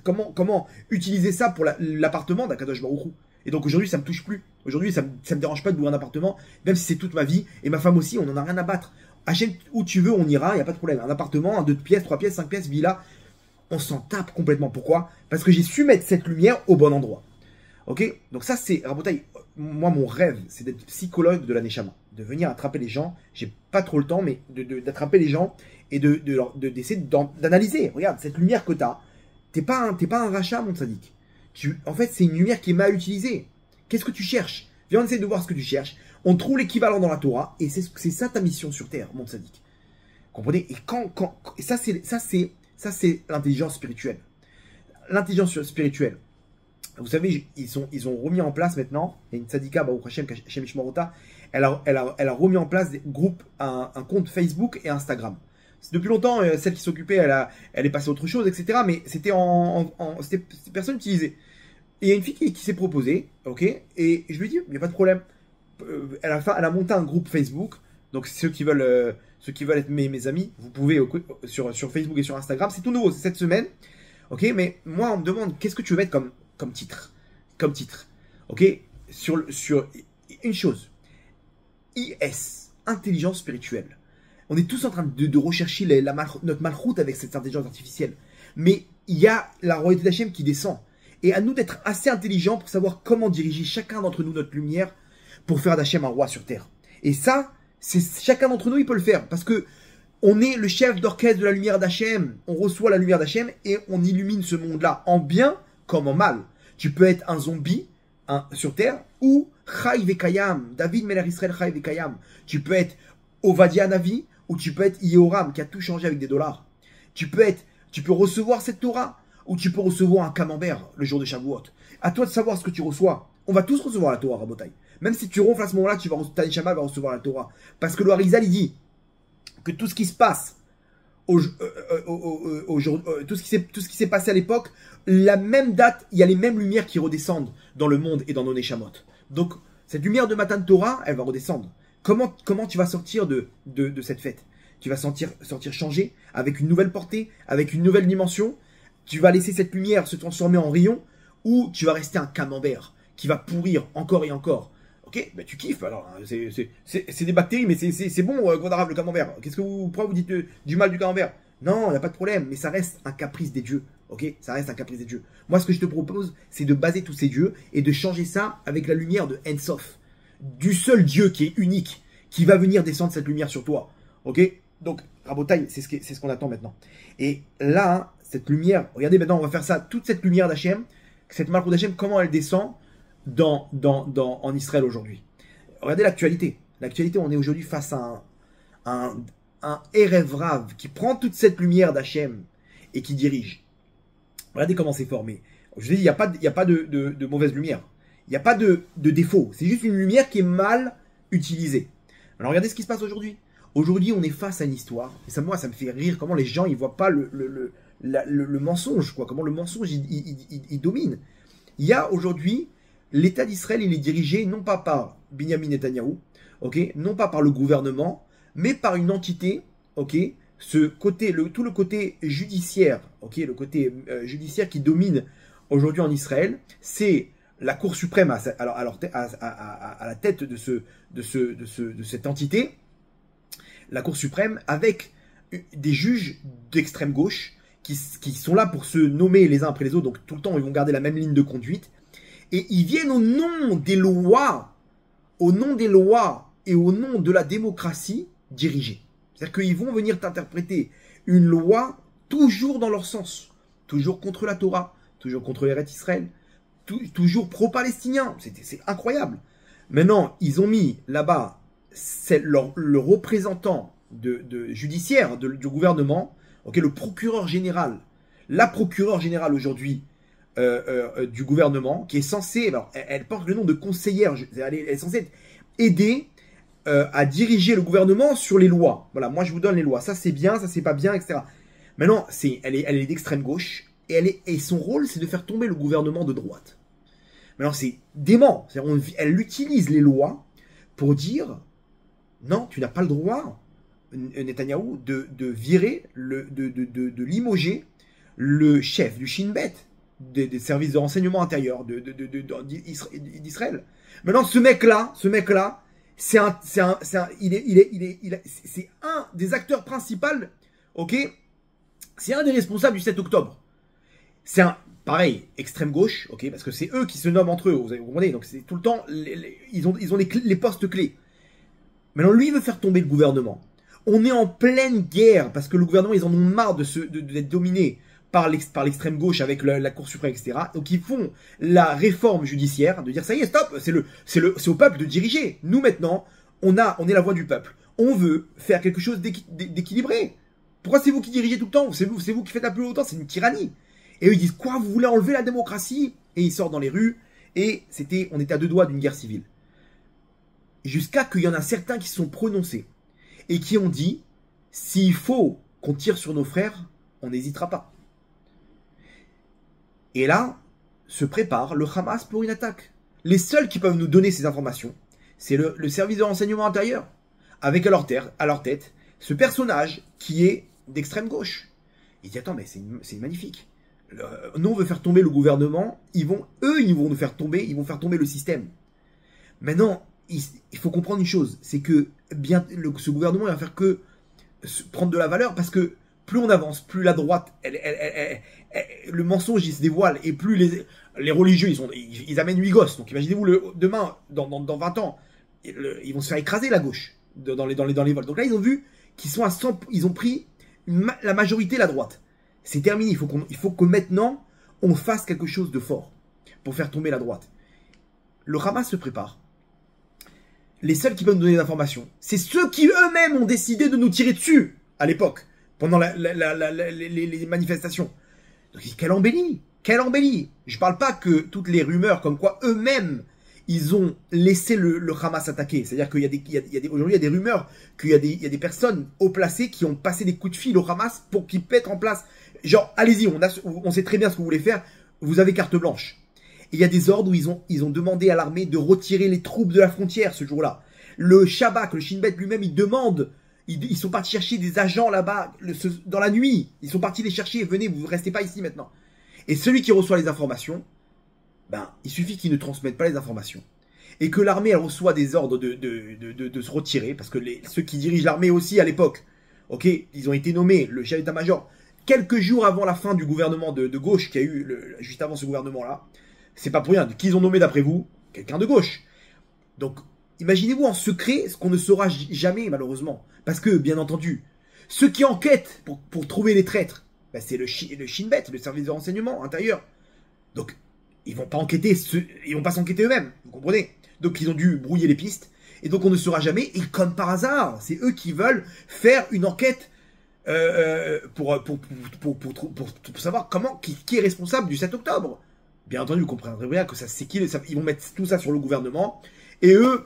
comment utiliser ça pour l'appartement d'Akadosh Baruch Hu. Et donc aujourd'hui, ça me touche plus. Aujourd'hui, ça me dérange pas de louer un appartement, même si c'est toute ma vie. Et ma femme aussi, on en a rien à battre. Achète où tu veux, on ira, il n'y a pas de problème. Un appartement, un 2 pièces, 3 pièces, 5 pièces, villa, on s'en tape complètement. Pourquoi? Parce que j'ai su mettre cette lumière au bon endroit. Ok? Donc ça, c'est, Rabotai, moi, mon rêve, c'est d'être psychologue de la Neshama. De venir attraper les gens. J'ai pas trop le temps, mais d'attraper les gens et d'essayer d'analyser. Regarde, cette lumière que t'as, t'es pas un rachat, mon sadique. En fait, c'est une lumière qui est mal utilisée. Qu'est-ce que tu cherches? Viens, on essaie de voir ce que tu cherches. On trouve l'équivalent dans la Torah, et c'est ça ta mission sur Terre, mon sadique. Comprenez? Et ça, c'est l'intelligence spirituelle. L'intelligence spirituelle. Vous savez, ils ont remis en place maintenant, il y a une tzadika, Baruch Hashem, Hashem Ishmorota, elle a remis en place des groupes, un compte Facebook et Instagram. Depuis longtemps, celle qui s'occupait, elle est passée à autre chose, etc. Mais c'était c'était personne utilisée. Et il y a une fille qui s'est proposée, ok, et je lui ai dit, il n'y a pas de problème. Elle a monté un groupe Facebook, donc ceux qui veulent être mes amis, vous pouvez sur Facebook et sur Instagram, c'est tout nouveau, c'est cette semaine, ok, mais moi on me demande, qu'est-ce que tu veux mettre comme titre, ok, sur une chose, IS, intelligence spirituelle. On est tous en train de rechercher notre malchoute avec cette intelligence artificielle. Mais il y a la royauté d'Hachem qui descend. Et à nous d'être assez intelligents pour savoir comment diriger chacun d'entre nous notre lumière pour faire d'Hachem un roi sur terre. Et ça, chacun d'entre nous, il peut le faire. Parce que on est le chef d'orchestre de la lumière d'Hachem. On reçoit la lumière d'Hachem et on illumine ce monde-là en bien comme en mal. Tu peux être un zombie sur Terre ou Chai Vekayam, David Melech Israël Chai Vekayam. Tu peux être Ovadia Navi ou tu peux être Yehoram qui a tout changé avec des dollars. Tu peux recevoir cette Torah ou tu peux recevoir un camembert le jour de Shavuot. À toi de savoir ce que tu reçois. On va tous recevoir la Torah, Rabotai. Même si tu ronfles à ce moment-là, ta Neshama va recevoir la Torah. Parce que le Harizal, il dit que tout ce qui se passe tout ce qui s'est passé à l'époque, la même date, il y a les mêmes lumières qui redescendent dans le monde et dans nos Neshamot. Donc, cette lumière de Matan Torah, elle va redescendre. Comment tu vas sortir de cette fête? Tu vas sortir changé, avec une nouvelle portée, avec une nouvelle dimension. Tu vas laisser cette lumière se transformer en rayon, ou tu vas rester un camembert qui va pourrir encore et encore. Ok, ben tu kiffes alors, hein. C'est des bactéries, mais c'est bon, Gondarav, le camembert. Pourquoi vous dites du mal du camembert? Non, il n'y a pas de problème, mais ça reste un caprice des dieux. Ok, ça reste un caprice des dieux. Moi, ce que je te propose, c'est de baser tous ces dieux et de changer ça avec la lumière de Ensof, du seul Dieu qui est unique, qui va venir descendre cette lumière sur toi. Ok, donc Rabotai, c'est ce qu'on attend maintenant. Et là, hein, cette lumière, regardez maintenant, on va faire ça, toute cette lumière d'Hachem, cette malchut d'Hachem, comment elle descend en Israël aujourd'hui. Regardez l'actualité. L'actualité, on est aujourd'hui face à un Erev Rav qui prend toute cette lumière d'Hachem et qui dirige. Regardez comment c'est formé. Je vous ai dit, il n'y a pas de mauvaise lumière. Il n'y a pas de défaut. C'est juste une lumière qui est mal utilisée. Alors regardez ce qui se passe aujourd'hui. Aujourd'hui, on est face à une histoire. Et ça, moi, ça me fait rire comment les gens, ils voient pas le mensonge, quoi. Comment le mensonge, il domine. Il y a aujourd'hui, l'État d'Israël, il est dirigé non pas par Binyamin Netanyahou, ok, non pas par le gouvernement, mais par une entité, ok, tout le côté judiciaire, ok, le côté judiciaire qui domine aujourd'hui en Israël, c'est la Cour suprême à la tête de cette entité, la Cour suprême, avec des juges d'extrême gauche qui sont là pour se nommer les uns après les autres, donc tout le temps ils vont garder la même ligne de conduite, et ils viennent au nom des lois et au nom de la démocratie diriger. C'est-à-dire qu'ils vont venir t'interpréter une loi toujours dans leur sens, toujours contre la Torah, toujours contre l'Eretz Israël, toujours pro-palestinien. C'est incroyable. Maintenant, ils ont mis là-bas le représentant judiciaire du gouvernement, okay, le procureur général, la procureure générale aujourd'hui du gouvernement, qui est censée, alors, elle porte le nom de conseillère, elle est censée aider à diriger le gouvernement sur les lois. Voilà, moi je vous donne les lois, ça c'est bien, ça c'est pas bien, etc. Maintenant, elle est d'extrême gauche, et son rôle c'est de faire tomber le gouvernement de droite. Maintenant, c'est dément, elle utilise les lois pour dire, non, tu n'as pas le droit, Netanyahou, de virer, de limoger le chef du Shin Bet, des services de renseignement intérieur d'Israël. Maintenant, ce mec-là, c'est un des acteurs principaux, ok? C'est un des responsables du 7 octobre. C'est pareil, extrême gauche, ok? Parce que c'est eux qui se nomment entre eux, vous comprenez? Donc c'est tout le temps, ils ont les postes clés. Maintenant, lui, il veut faire tomber le gouvernement. On est en pleine guerre, parce que le gouvernement, ils en ont marre d'être dominés par l'extrême gauche avec la Cour suprême, etc. Donc ils font la réforme judiciaire, de dire ça y est, stop, c'est au peuple de diriger. Nous maintenant, on est la voix du peuple. On veut faire quelque chose d'équilibré. Pourquoi c'est vous qui dirigez tout le temps? C'est vous qui faites la plus longtemps, c'est une tyrannie. Et eux ils disent quoi, vous voulez enlever la démocratie? Et ils sortent dans les rues, et on était à 2 doigts d'une guerre civile. Jusqu'à qu'il y en a certains qui se sont prononcés, et qui ont dit, s'il faut qu'on tire sur nos frères, on n'hésitera pas. Et là, se prépare le Hamas pour une attaque. Les seuls qui peuvent nous donner ces informations, c'est le service de renseignement intérieur, avec à leur tête ce personnage qui est d'extrême gauche. Il dit, attends, mais c'est magnifique. Nous, on veut faire tomber le gouvernement, ils vont nous faire tomber, ils vont faire tomber le système. Maintenant, il faut comprendre une chose, c'est que ce gouvernement, il va faire que prendre de la valeur, parce que plus on avance, plus la droite, le mensonge, il se dévoile, et plus les religieux, ils amènent 8 gosses. Donc imaginez-vous, demain, dans 20 ans, ils vont se faire écraser la gauche dans les vols. Donc là, ils ont vu qu'ils sont ils ont pris la majorité, la droite. C'est terminé, il faut que maintenant, on fasse quelque chose de fort. pour faire tomber la droite. Le Hamas se prépare. Les seuls qui peuvent nous donner des informations, c'est ceux qui eux-mêmes ont décidé de nous tirer dessus à l'époque, pendant les manifestations. Donc, quelle embellie! Quelle embellie! Je parle pas que toutes les rumeurs comme quoi eux-mêmes ils ont laissé le Hamas attaquer. C'est-à-dire qu'il aujourd'hui, il y a des rumeurs qu'il y a des personnes haut placées qui ont passé des coups de fil au Hamas pour qu'ils mettent en place. Genre, allez-y, on sait très bien ce que vous voulez faire. Vous avez carte blanche. Et il y a des ordres où ils ont demandé à l'armée de retirer les troupes de la frontière ce jour-là. Le Shabak, le Shin Bet lui-même, il demande. Ils sont partis chercher des agents là-bas dans la nuit. Ils sont partis les chercher. Venez, vous ne restez pas ici maintenant. Et celui qui reçoit les informations, il suffit qu'ils ne transmettent pas les informations. Et que l'armée, elle reçoit des ordres de se retirer. Parce que ceux qui dirigent l'armée aussi à l'époque, ok, ils ont été nommés, le chef d'état-major, quelques jours avant la fin du gouvernement de gauche qu'il y a eu juste avant ce gouvernement-là. C'est pas pour rien. Qui ils ont nommé d'après vous? Quelqu'un de gauche. Donc, imaginez-vous en secret ce qu'on ne saura jamais, malheureusement. Parce que, bien entendu, ceux qui enquêtent pour trouver les traîtres, c'est le Shin Bet, le service de renseignement intérieur. Donc, ils vont pas enquêter, ils vont pas s'enquêter eux-mêmes, vous comprenez? Donc, ils ont dû brouiller les pistes. Et donc, on ne saura jamais. Et comme par hasard, c'est eux qui veulent faire une enquête pour savoir qui est responsable du 7 octobre. Bien entendu, vous comprendrez bien que c'est qui, ils vont mettre tout ça sur le gouvernement, et eux,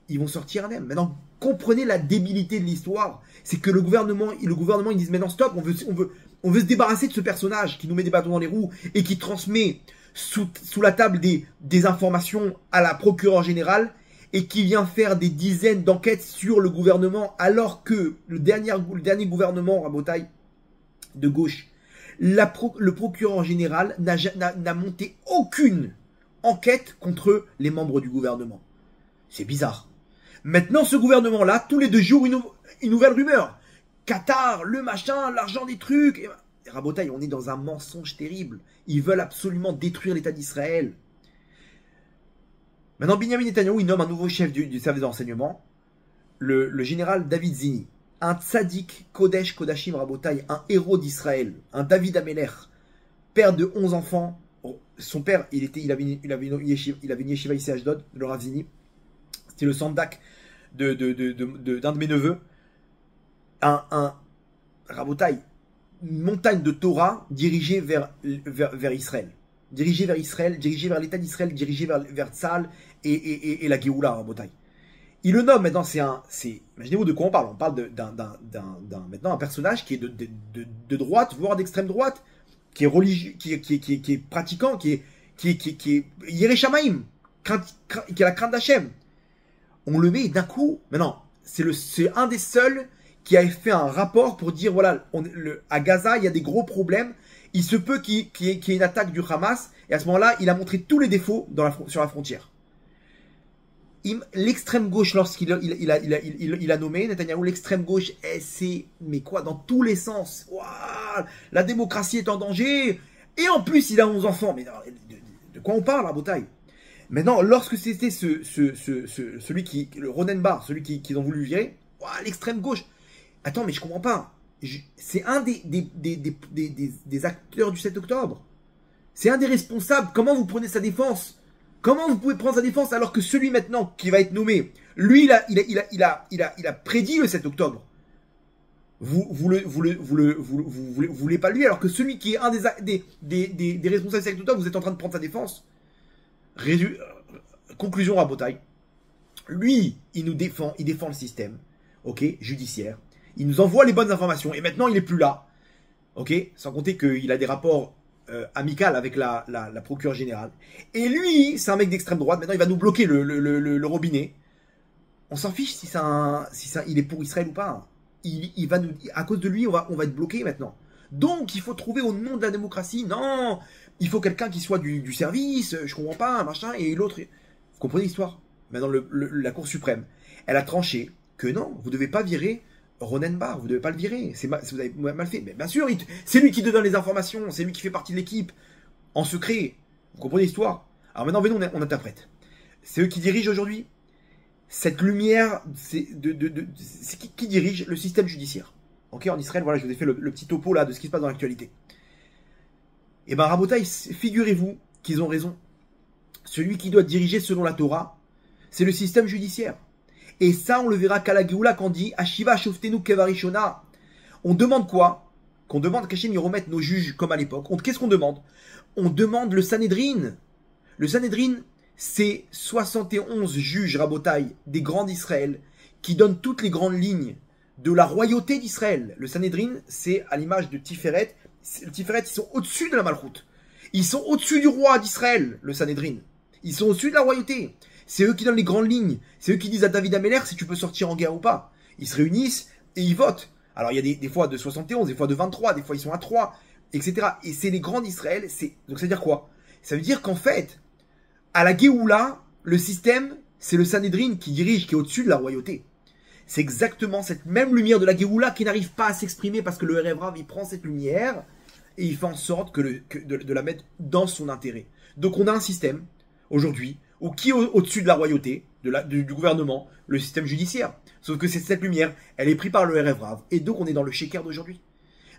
ils vont sortir indemnes. Maintenant, comprenez la débilité de l'histoire. C'est que le gouvernement, ils disent maintenant stop, on veut se débarrasser de ce personnage qui nous met des bâtons dans les roues et qui transmet sous la table des informations à la procureure générale et qui vient faire des dizaines d'enquêtes sur le gouvernement, alors que le dernier gouvernement, Rabotai, de gauche, le procureur général n'a monté aucune enquête contre les membres du gouvernement. C'est bizarre. Maintenant, ce gouvernement-là, tous les 2 jours, une nouvelle rumeur. Qatar, le machin, l'argent des trucs. Et Rabotai, on est dans un mensonge terrible. Ils veulent absolument détruire l'État d'Israël. Maintenant, Binyamin Netanyahu, il nomme un nouveau chef du service de renseignement, le général David Zini. Un tzaddik, Kodesh, Kodashim, Rabotai, un héros d'Israël, un David Amelech, père de 11 enfants. Son père, il avait une yeshiva ici à Ashdod, le Rav Zini. C'était le sandak d'un de mes neveux. Rabotai, une montagne de Torah dirigée vers Israël. Dirigée vers Israël, dirigée vers l'État d'Israël, dirigée vers Tzahal et la Géoula, Rabotai. Il le nomme maintenant, imaginez-vous de quoi on parle. On parle maintenant un personnage qui est de droite, voire d'extrême droite, qui est religieux, qui est pratiquant, qui est Yireh Shamayim, qui a la crainte d'Hachem. On le met d'un coup. Maintenant, c'est un des seuls qui a fait un rapport pour dire voilà, à Gaza, il y a des gros problèmes. Il se peut qu'il y ait une attaque du Hamas. Et à ce moment-là, il a montré tous les défauts sur la frontière. L'extrême gauche, lorsqu'il a nommé Netanyahou, l'extrême gauche, mais quoi, dans tous les sens. Ouah, la démocratie est en danger. Et en plus, il a 11 enfants. Mais de quoi on parle, Rabotai? Maintenant, lorsque c'était celui le Ronenbar, celui qu'ils ont voulu virer, ouah, l'extrême gauche. Attends, mais je comprends pas. C'est un des acteurs du 7 octobre. C'est un des responsables. Comment vous prenez sa défense? Comment vous pouvez prendre sa défense alors que celui maintenant qui va être nommé, lui, il a prédit le 7 octobre. Vous voulez pas lui alors que celui qui est un des responsables du 7 octobre, vous êtes en train de prendre sa défense. Conclusion à Botaï. Lui, il nous défend, il défend le système, ok, judiciaire. Il nous envoie les bonnes informations et maintenant il est plus là, ok. Sans compter qu'il a des rapports amical avec la procureure générale. Et lui, c'est un mec d'extrême droite. Maintenant, il va nous bloquer le robinet. On s'en fiche si il est pour Israël ou pas. Il va nous, à cause de lui, on va être bloqué maintenant. Donc, il faut trouver au nom de la démocratie. Non, il faut quelqu'un qui soit du service. Je comprends pas, machin. Et l'autre, vous comprenez l'histoire? Maintenant, la Cour suprême, elle a tranché que non, vous devez pas virer Ronenbar, vous ne devez pas le virer, vous avez mal fait. Mais bien sûr, c'est lui qui te donne les informations, c'est lui qui fait partie de l'équipe, en secret. Vous comprenez l'histoire? Alors maintenant, venez, on interprète. C'est eux qui dirigent aujourd'hui. Cette lumière, c'est qui dirige le système judiciaire. Ok, en Israël, voilà, je vous ai fait le petit topo là de ce qui se passe dans l'actualité. Et ben, Rabotai, figurez-vous qu'ils ont raison. celui qui doit diriger selon la Torah, c'est le système judiciaire. Et ça, on le verra qu'à la Géoula, quand on dit Ashiva Shoftenu Kevarishona, on demande quoi? Qu'on demande qu'Hachem y remette nos juges comme à l'époque. Qu'est-ce qu'on demande? On demande le Sanhedrin. Le Sanhedrin, c'est 71 juges rabotailles des grands d'Israël qui donnent toutes les grandes lignes de la royauté d'Israël. Le Sanhedrin, c'est à l'image de Tiferet. Le Tiferet, ils sont au-dessus de la Malchoute. Ils sont au-dessus du roi d'Israël, le Sanhedrin. Ils sont au-dessus de la royauté. C'est eux qui donnent les grandes lignes. C'est eux qui disent à David Ameller si tu peux sortir en guerre ou pas. Ils se réunissent et ils votent. Alors il y a des fois de 71, des fois de 23, des fois ils sont à 3, etc. Et c'est les grands d'Israël. Donc ça veut dire quoi? Ça veut dire qu'en fait, à la Géoula, le système, c'est le Sanhedrin qui dirige, qui est au-dessus de la royauté. C'est exactement cette même lumière de la Géoula qui n'arrive pas à s'exprimer parce que le Erev Rav, il prend cette lumière et il fait en sorte de la mettre dans son intérêt. Donc on a un système, aujourd'hui, qui est au-dessus de la royauté, du gouvernement, le système judiciaire. Sauf que cette lumière, elle est prise par le Erev Rav. Et donc on est dans le Sheker d'aujourd'hui.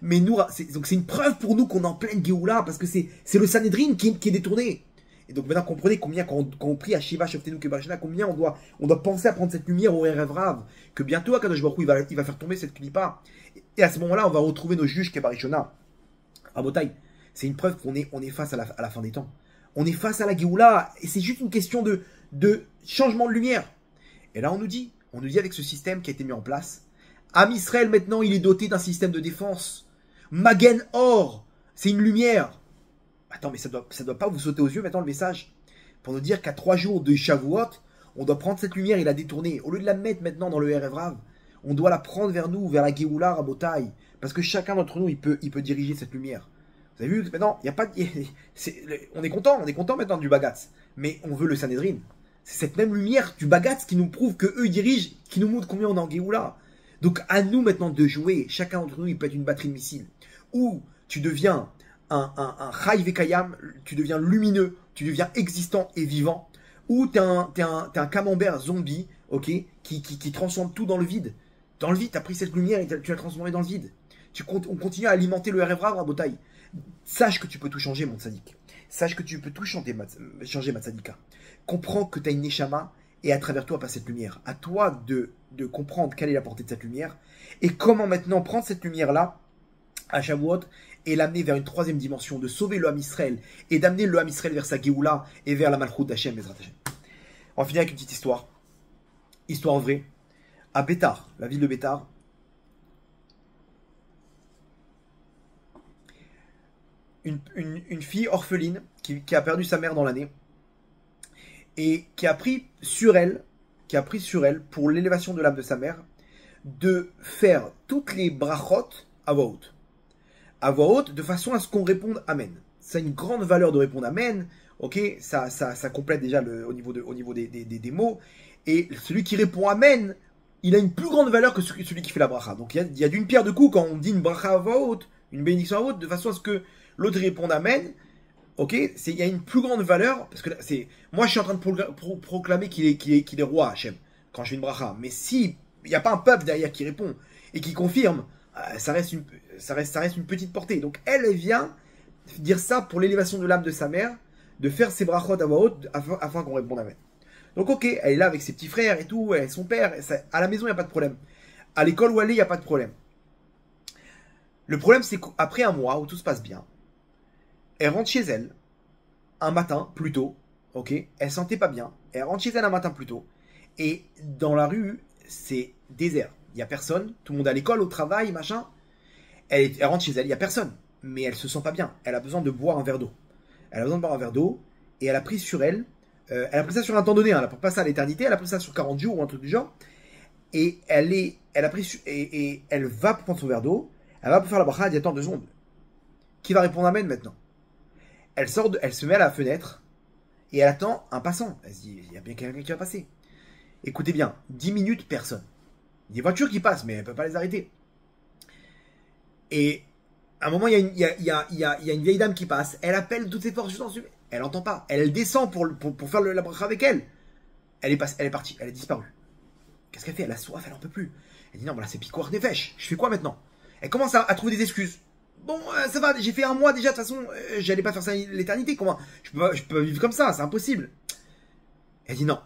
Mais nous, donc c'est une preuve pour nous qu'on est en pleine Géoula, parce que c'est le Sanhedrin qui est détourné. Et donc maintenant comprenez combien, quand on prie à Shiva, Shoftenu Kevarishona, combien on doit penser à prendre cette lumière au Erev Rav, que bientôt Akadosh Baruch Hu, il va faire tomber cette clipa. Et à ce moment-là, on va retrouver nos juges Kevarishona. Rabotai, c'est une preuve qu'on est face à la fin des temps. On est face à la Géoula, et c'est juste une question de changement de lumière. Et là, on nous dit avec ce système qui a été mis en place, Am Israël, maintenant, il est doté d'un système de défense. Magen Or, c'est une lumière. Attends, mais ça doit pas vous sauter aux yeux maintenant le message. Pour nous dire qu'à 3 jours de Shavuot, on doit prendre cette lumière et la détourner. Au lieu de la mettre maintenant dans le Erev Rav, on doit la prendre vers nous, vers la Géoula, Rabotai. Parce que chacun d'entre nous, il peut diriger cette lumière. Vous avez vu, maintenant, il y a pas, on est content maintenant du Bagatz. Mais on veut le Sanhedrin. C'est cette même lumière du Bagatz qui nous prouve que eux ils dirigent, qui nous montre combien on est en Géoula. Donc à nous maintenant de jouer. Chacun d'entre nous, il peut être une batterie de missiles. Ou tu deviens un Chai Vekayam, tu deviens lumineux, tu deviens existant et vivant. Ou t'es un camembert zombie, ok, qui transforme tout dans le vide. Dans le vide, t'as pris cette lumière et tu l'as transformée dans le vide. On continue à alimenter le Erev Rav, Rabotai. Sache que tu peux tout changer, mon tzaddik. Sache que tu peux tout changer, ma tzadika. Comprends que tu as une neshama et à travers toi passe cette lumière. À toi de comprendre quelle est la portée de cette lumière et comment maintenant prendre cette lumière-là à Shavuot et l'amener vers une 3e dimension, de sauver le Ham Israël et d'amener le Ham Israël vers sa Géoula et vers la Malchut d'Hachem, Bezrat Hashem. On va finir avec une petite histoire. Histoire vraie. À Bétar, la ville de Bétar, une fille orpheline qui a perdu sa mère dans l'année et qui a pris sur elle pour l'élévation de l'âme de sa mère de faire toutes les brachot à voix haute. À voix haute de façon à ce qu'on réponde Amen. Ça a une grande valeur de répondre Amen. Ok, ça complète déjà au niveau des mots. Et celui qui répond Amen, il a une plus grande valeur que celui qui fait la bracha. Donc il y a d'une pierre deux coups quand on dit une bracha à voix haute, une bénédiction à voix haute, de façon à ce que l'autre répond Amen. Ok, il y a une plus grande valeur, parce que moi je suis en train de proclamer qu'il est roi, Hachem, quand je fais une bracha. Mais si il n'y a pas un peuple derrière qui répond et qui confirme, ça reste une petite portée. Donc elle vient dire ça pour l'élévation de l'âme de sa mère, de faire ses brachot à voix haute afin qu'on réponde Amen. Donc ok, elle est là avec ses petits frères et tout, et son père, à la maison il n'y a pas de problème. À l'école où elle est, il n'y a pas de problème. Le problème c'est qu'après un mois où tout se passe bien, elle rentre chez elle, un matin, plus tôt, ok, elle sentait pas bien, elle rentre chez elle un matin plus tôt, et dans la rue, c'est désert, il n'y a personne, tout le monde est à l'école, au travail, machin, elle rentre chez elle, il n'y a personne, mais elle se sent pas bien, elle a besoin de boire un verre d'eau, et elle a pris sur elle, elle a pris ça sur un temps donné, elle n'a pas ça à l'éternité, elle a pris ça sur 40 jours ou un truc du genre, et elle va prendre son verre d'eau, elle va pour faire la bracha, elle dit attends 2 secondes, qui va répondre Amen maintenant? Elle se met à la fenêtre et elle attend un passant. Elle se dit, il y a bien quelqu'un qui va passer. Écoutez bien, 10 minutes, personne. Il y a des voitures qui passent, mais elle ne peut pas les arrêter. Et à un moment, il y a une vieille dame qui passe. Elle appelle toutes ses forces. Elle n'entend pas. Elle descend pour faire la bracha avec elle. Elle est partie. Elle est disparue. Qu'est-ce qu'elle fait? Elle a soif, elle n'en peut plus. Elle dit non, là c'est piquoir des fèches. Je fais quoi maintenant? Elle commence à trouver des excuses. Bon, ça va, j'ai fait un mois déjà, de toute façon, j'allais pas faire ça l'éternité, comment? Je peux pas vivre comme ça, c'est impossible. Elle dit non.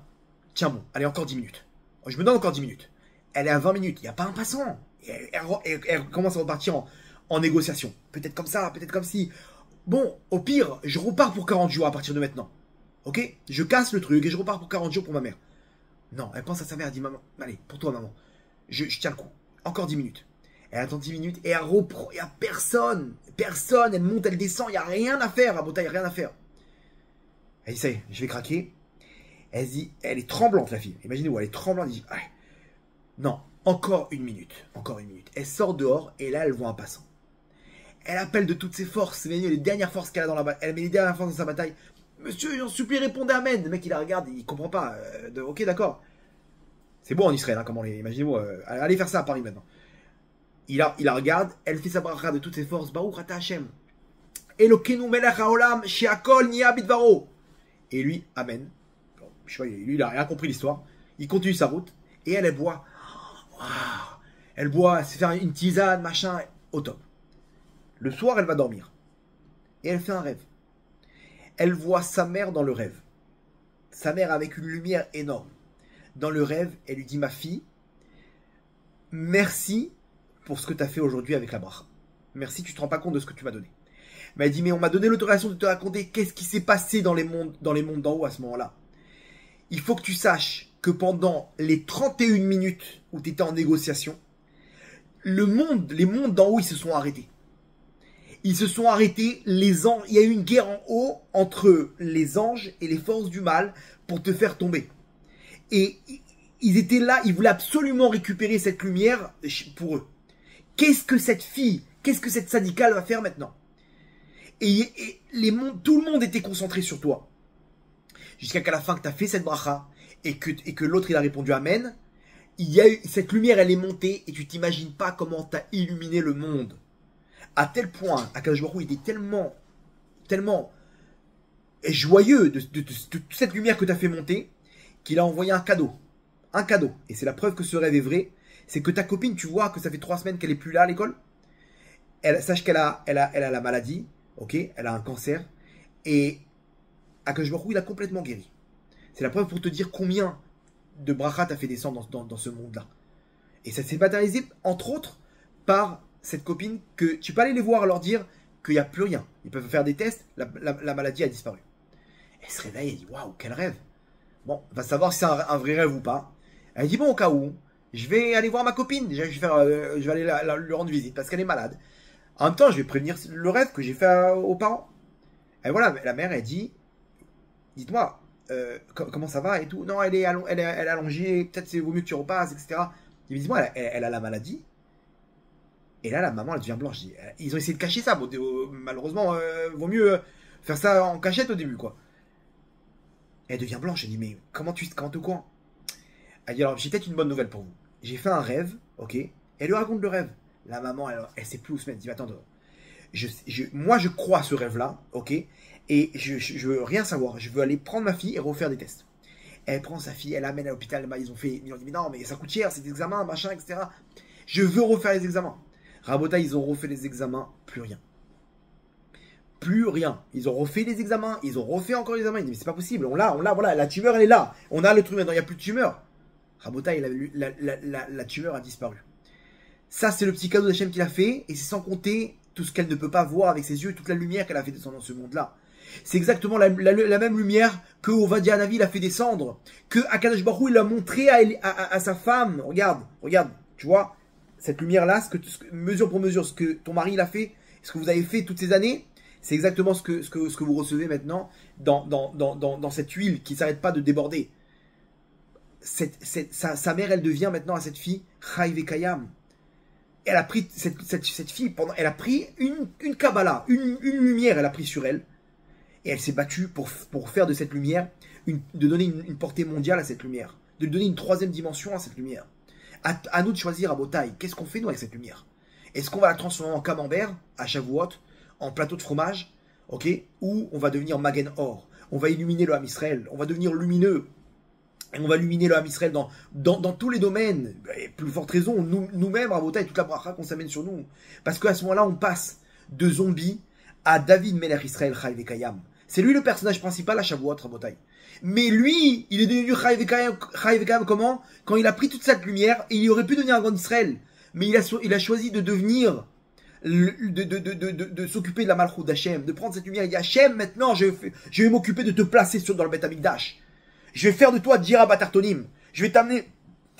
Tiens bon, allez, encore 10 minutes. Je me donne encore 10 minutes. Elle est à 20 minutes, il n'y a pas un passant. Et elle commence à repartir en négociation. Peut-être comme ça, peut-être comme si. Bon, au pire, je repars pour 40 jours à partir de maintenant. Ok? Je casse le truc et je repars pour 40 jours pour ma mère. Non, elle pense à sa mère, elle dit maman, allez, pour toi maman, je tiens le coup. Encore 10 minutes. Elle attend 10 minutes et elle reprend, il n'y a personne. Personne, elle monte, elle descend, il n'y a rien à faire, à Bota, il n'y a rien à faire. Elle dit, ça y est, je vais craquer. Elle dit, elle est tremblante la fille. Imaginez-vous, elle est tremblante, elle dit, allez, non, encore une minute, encore une minute. Elle sort dehors et là elle voit un passant. Elle appelle de toutes ses forces, les dernières forces qu'elle a dans la bataille. Elle met les dernières forces dans sa bataille. Monsieur, j'en supplie, répondez amen. Le mec il la regarde, il comprend pas. Ok, d'accord. C'est beau en Israël, hein, comment imaginez-vous. Allez faire ça à Paris maintenant. Il la regarde, elle fait sa bracha de toutes ses forces. Baruch ata Hashem. Elokeinu melech haolam she'akol niya bidvaro. Et lui, amen. Je sais pas, lui il a rien compris l'histoire. Il continue sa route et elle boit. Wow. Elle boit, c'est faire une tisane, machin, au top. Le soir, elle va dormir. Et elle fait un rêve. Elle voit sa mère dans le rêve. Sa mère avec une lumière énorme. Dans le rêve, elle lui dit, ma fille, merci pour ce que tu as fait aujourd'hui avec la bracha. Merci, tu te rends pas compte de ce que tu m'as donné. Mais elle dit, mais on m'a donné l'autorisation de te raconter qu'est-ce qui s'est passé dans les mondes d'en haut à ce moment-là. Il faut que tu saches que pendant les 31 minutes où tu étais en négociation, les mondes d'en haut, ils se sont arrêtés. Ils se sont arrêtés, les anges, il y a eu une guerre en haut entre les anges et les forces du mal pour te faire tomber. Et ils étaient là, ils voulaient absolument récupérer cette lumière pour eux. Qu'est-ce que cette fille, qu'est-ce que cette syndicale va faire maintenant? Et tout le monde était concentré sur toi. Jusqu'à qu'à la fin que tu as fait cette bracha et que l'autre il a répondu amen, il y a eu, cette lumière elle est montée et tu t'imagines pas comment tu as illuminé le monde. À tel point, Akadosh Baruch Hu était tellement joyeux de toute cette lumière que tu as fait monter, qu'il a envoyé un cadeau. Un cadeau. Et c'est la preuve que ce rêve est vrai. C'est que ta copine, tu vois que ça fait 3 semaines qu'elle est plus là à l'école. Sache qu'elle a la maladie, ok, elle a un cancer. Et Akadosh Baruch Hu, il a complètement guéri. C'est la preuve pour te dire combien de bracha t'as fait descendre dans ce monde-là. Et ça s'est matérialisé, entre autres, par cette copine que tu peux aller les voir, leur dire qu'il n'y a plus rien. Ils peuvent faire des tests, la maladie a disparu. Elle se réveille, elle dit waouh, quel rêve. Bon, on va savoir si c'est un vrai rêve ou pas. Elle dit bon, au cas où, je vais aller voir ma copine. Déjà, je vais aller lui rendre visite parce qu'elle est malade. En même temps, je vais prévenir le rêve que j'ai fait aux parents. Et voilà, la mère, elle dit dites-moi, comment ça va et tout. Non, elle est allongée, peut-être c'est vaut mieux que tu repasses, etc. Il me dit, moi, elle a la maladie. Et là, la maman, elle devient blanche. Ils ont essayé de cacher ça. Bon, malheureusement, vaut mieux faire ça en cachette au début, quoi. Elle devient blanche. Elle dit, mais comment tu au courant? Elle dit, alors, j'ai peut-être une bonne nouvelle pour vous. J'ai fait un rêve, ok? Elle lui raconte le rêve. La maman, elle sait plus où se mettre. Elle dit, attends, moi, je crois à ce rêve-là, ok? Et je veux rien savoir. Je veux aller prendre ma fille et refaire des tests. Elle prend sa fille, elle l'amène à l'hôpital. Ils ont dit, mais non, mais ça coûte cher, c'est des examens, machin, etc. Je veux refaire les examens. Rabota, ils ont refait les examens, plus rien. Plus rien. Ils ont refait les examens, ils ont refait encore les examens. Ils disent, mais c'est pas possible, on l'a, voilà, la tumeur, elle est là. On a le truc maintenant, il n'y a plus de tumeur. Rabota, la tumeur a disparu. Ça, c'est le petit cadeau d'Hachem qu'il a fait, et c'est sans compter tout ce qu'elle ne peut pas voir avec ses yeux, toute la lumière qu'elle a fait descendre dans ce monde-là. C'est exactement la même lumière que Ovadia Hanavi l'a fait descendre, que Akadosh Baruch Hu il a montré à sa femme. Regarde, tu vois, cette lumière-là, mesure pour mesure, ce que ton mari l'a fait, ce que vous avez fait toutes ces années, c'est exactement ce que vous recevez maintenant dans cette huile qui ne s'arrête pas de déborder. Sa mère, elle devient maintenant à cette fille Chai Vekayam. Elle a pris cette fille, elle a pris une Kabbalah, une lumière, elle a pris sur elle. Et elle s'est battue pour faire de cette lumière, de donner une portée mondiale à cette lumière, de lui donner une 3e dimension à cette lumière. À nous de choisir à Botaï, qu'est-ce qu'on fait nous avec cette lumière? Est-ce qu'on va la transformer en camembert, à Shavuot, en plateau de fromage, ok? Ou on va devenir Magen Or, on va illuminer le Ham Israël, on va devenir lumineux, et on va illuminer le Ham Israël dans tous les domaines, et plus forte raison, nous-mêmes à Botaï, toute la bracha qu'on s'amène sur nous. Parce qu'à ce moment-là, on passe de zombies à David Melech Israël Chai Vekayam. C'est lui le personnage principal à Shavuot, Rabotai. Mais lui, il est devenu Chai Vekayam comment? Quand il a pris toute cette lumière, et il aurait pu devenir un grand d'Israël. Mais il a choisi de devenir, de s'occuper de la Malchut d'Hachem, de prendre cette lumière. Il dit Hachem, maintenant, je vais m'occuper de te placer dans le Beth Amikdash. Je vais faire de toi Dira Batartonim. Je vais t'amener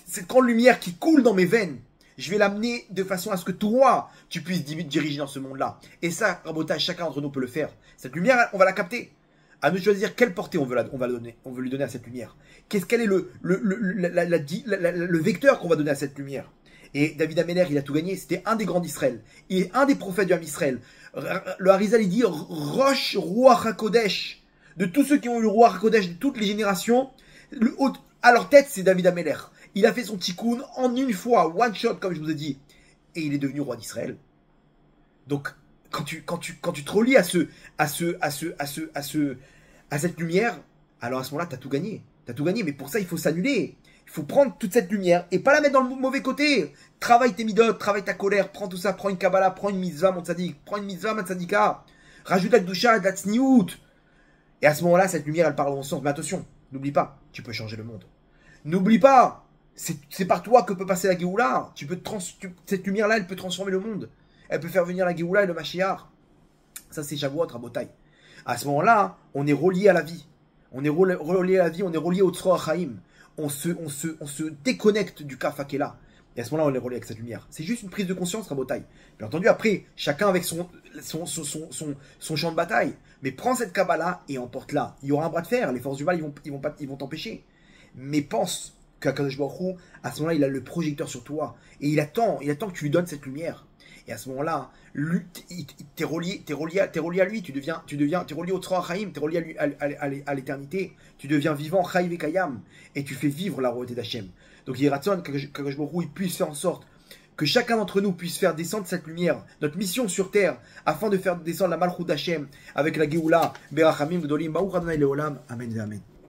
cette grande lumière qui coule dans mes veines. Je vais l'amener de façon à ce que toi, tu puisses diriger dans ce monde-là. Et ça, Rabotai, chacun d'entre nous peut le faire. Cette lumière, on va la capter. À nous de choisir quelle portée on veut donner. On veut lui donner à cette lumière. Quel est le vecteur qu'on va donner à cette lumière? Et David Ameller, il a tout gagné. C'était un des grands d'Israël. Il est un des prophètes du Ham Israël. Le Harizal, il dit Rosh Ruach HaKodesh. De tous ceux qui ont eu le Ruach HaKodesh de toutes les générations, à leur tête, c'est David Ameller. Il a fait son tikkun en une fois, one shot, comme je vous ai dit. Et il est devenu roi d'Israël. Donc, quand tu te relis à cette lumière, alors à ce moment-là, tu as tout gagné. Tu as tout gagné, mais pour ça, il faut s'annuler. Il faut prendre toute cette lumière et pas la mettre dans le mauvais côté. Travaille tes midot, travaille ta colère, prends tout ça, prends une Kabbalah, prends une mitzvah, mon tzadik, prends une mitzvah, mon tzadika. Rajoute la doucha, la tzniout. Et à ce moment-là, cette lumière, elle parle en sens. Mais attention, n'oublie pas, tu peux changer le monde. N'oublie pas, c'est par toi que peut passer la Géoula. Cette lumière-là, elle peut transformer le monde. Elle peut faire venir la Géoula et le Mashiach. Ça, c'est Shavuot, Rabotai. À ce moment-là, on est relié à la vie. On est relié à la vie, on est relié au Tzro HaChaim. On se déconnecte du Kaf HaKela. Et à ce moment-là, on est relié avec cette lumière. C'est juste une prise de conscience, Rabotai. Bien entendu, après, chacun avec son champ de bataille. Mais prends cette Kabbalah et emporte-la. Il y aura un bras de fer. Les forces du mal, ils vont t'empêcher. Mais pense qu'Akadosh Baruch Hu, à ce moment-là, il a le projecteur sur toi. Et il attend que tu lui donnes cette lumière. Et à ce moment-là, t'es relié à lui. T'es relié au Tzro HaChaim, t'es relié à l'éternité. Tu deviens vivant, Chai Vekayam. Et tu fais vivre la royauté d'Hachem. Donc il y a Ratzon qu'Akadosh Baruch Hu, il puisse faire en sorte que chacun d'entre nous puisse faire descendre cette lumière, notre mission sur terre, afin de faire descendre la Malchut d'Hachem avec la Géoula, Berachamim, Gdolim, Baruch Adonai Leolam. Amen et Amen.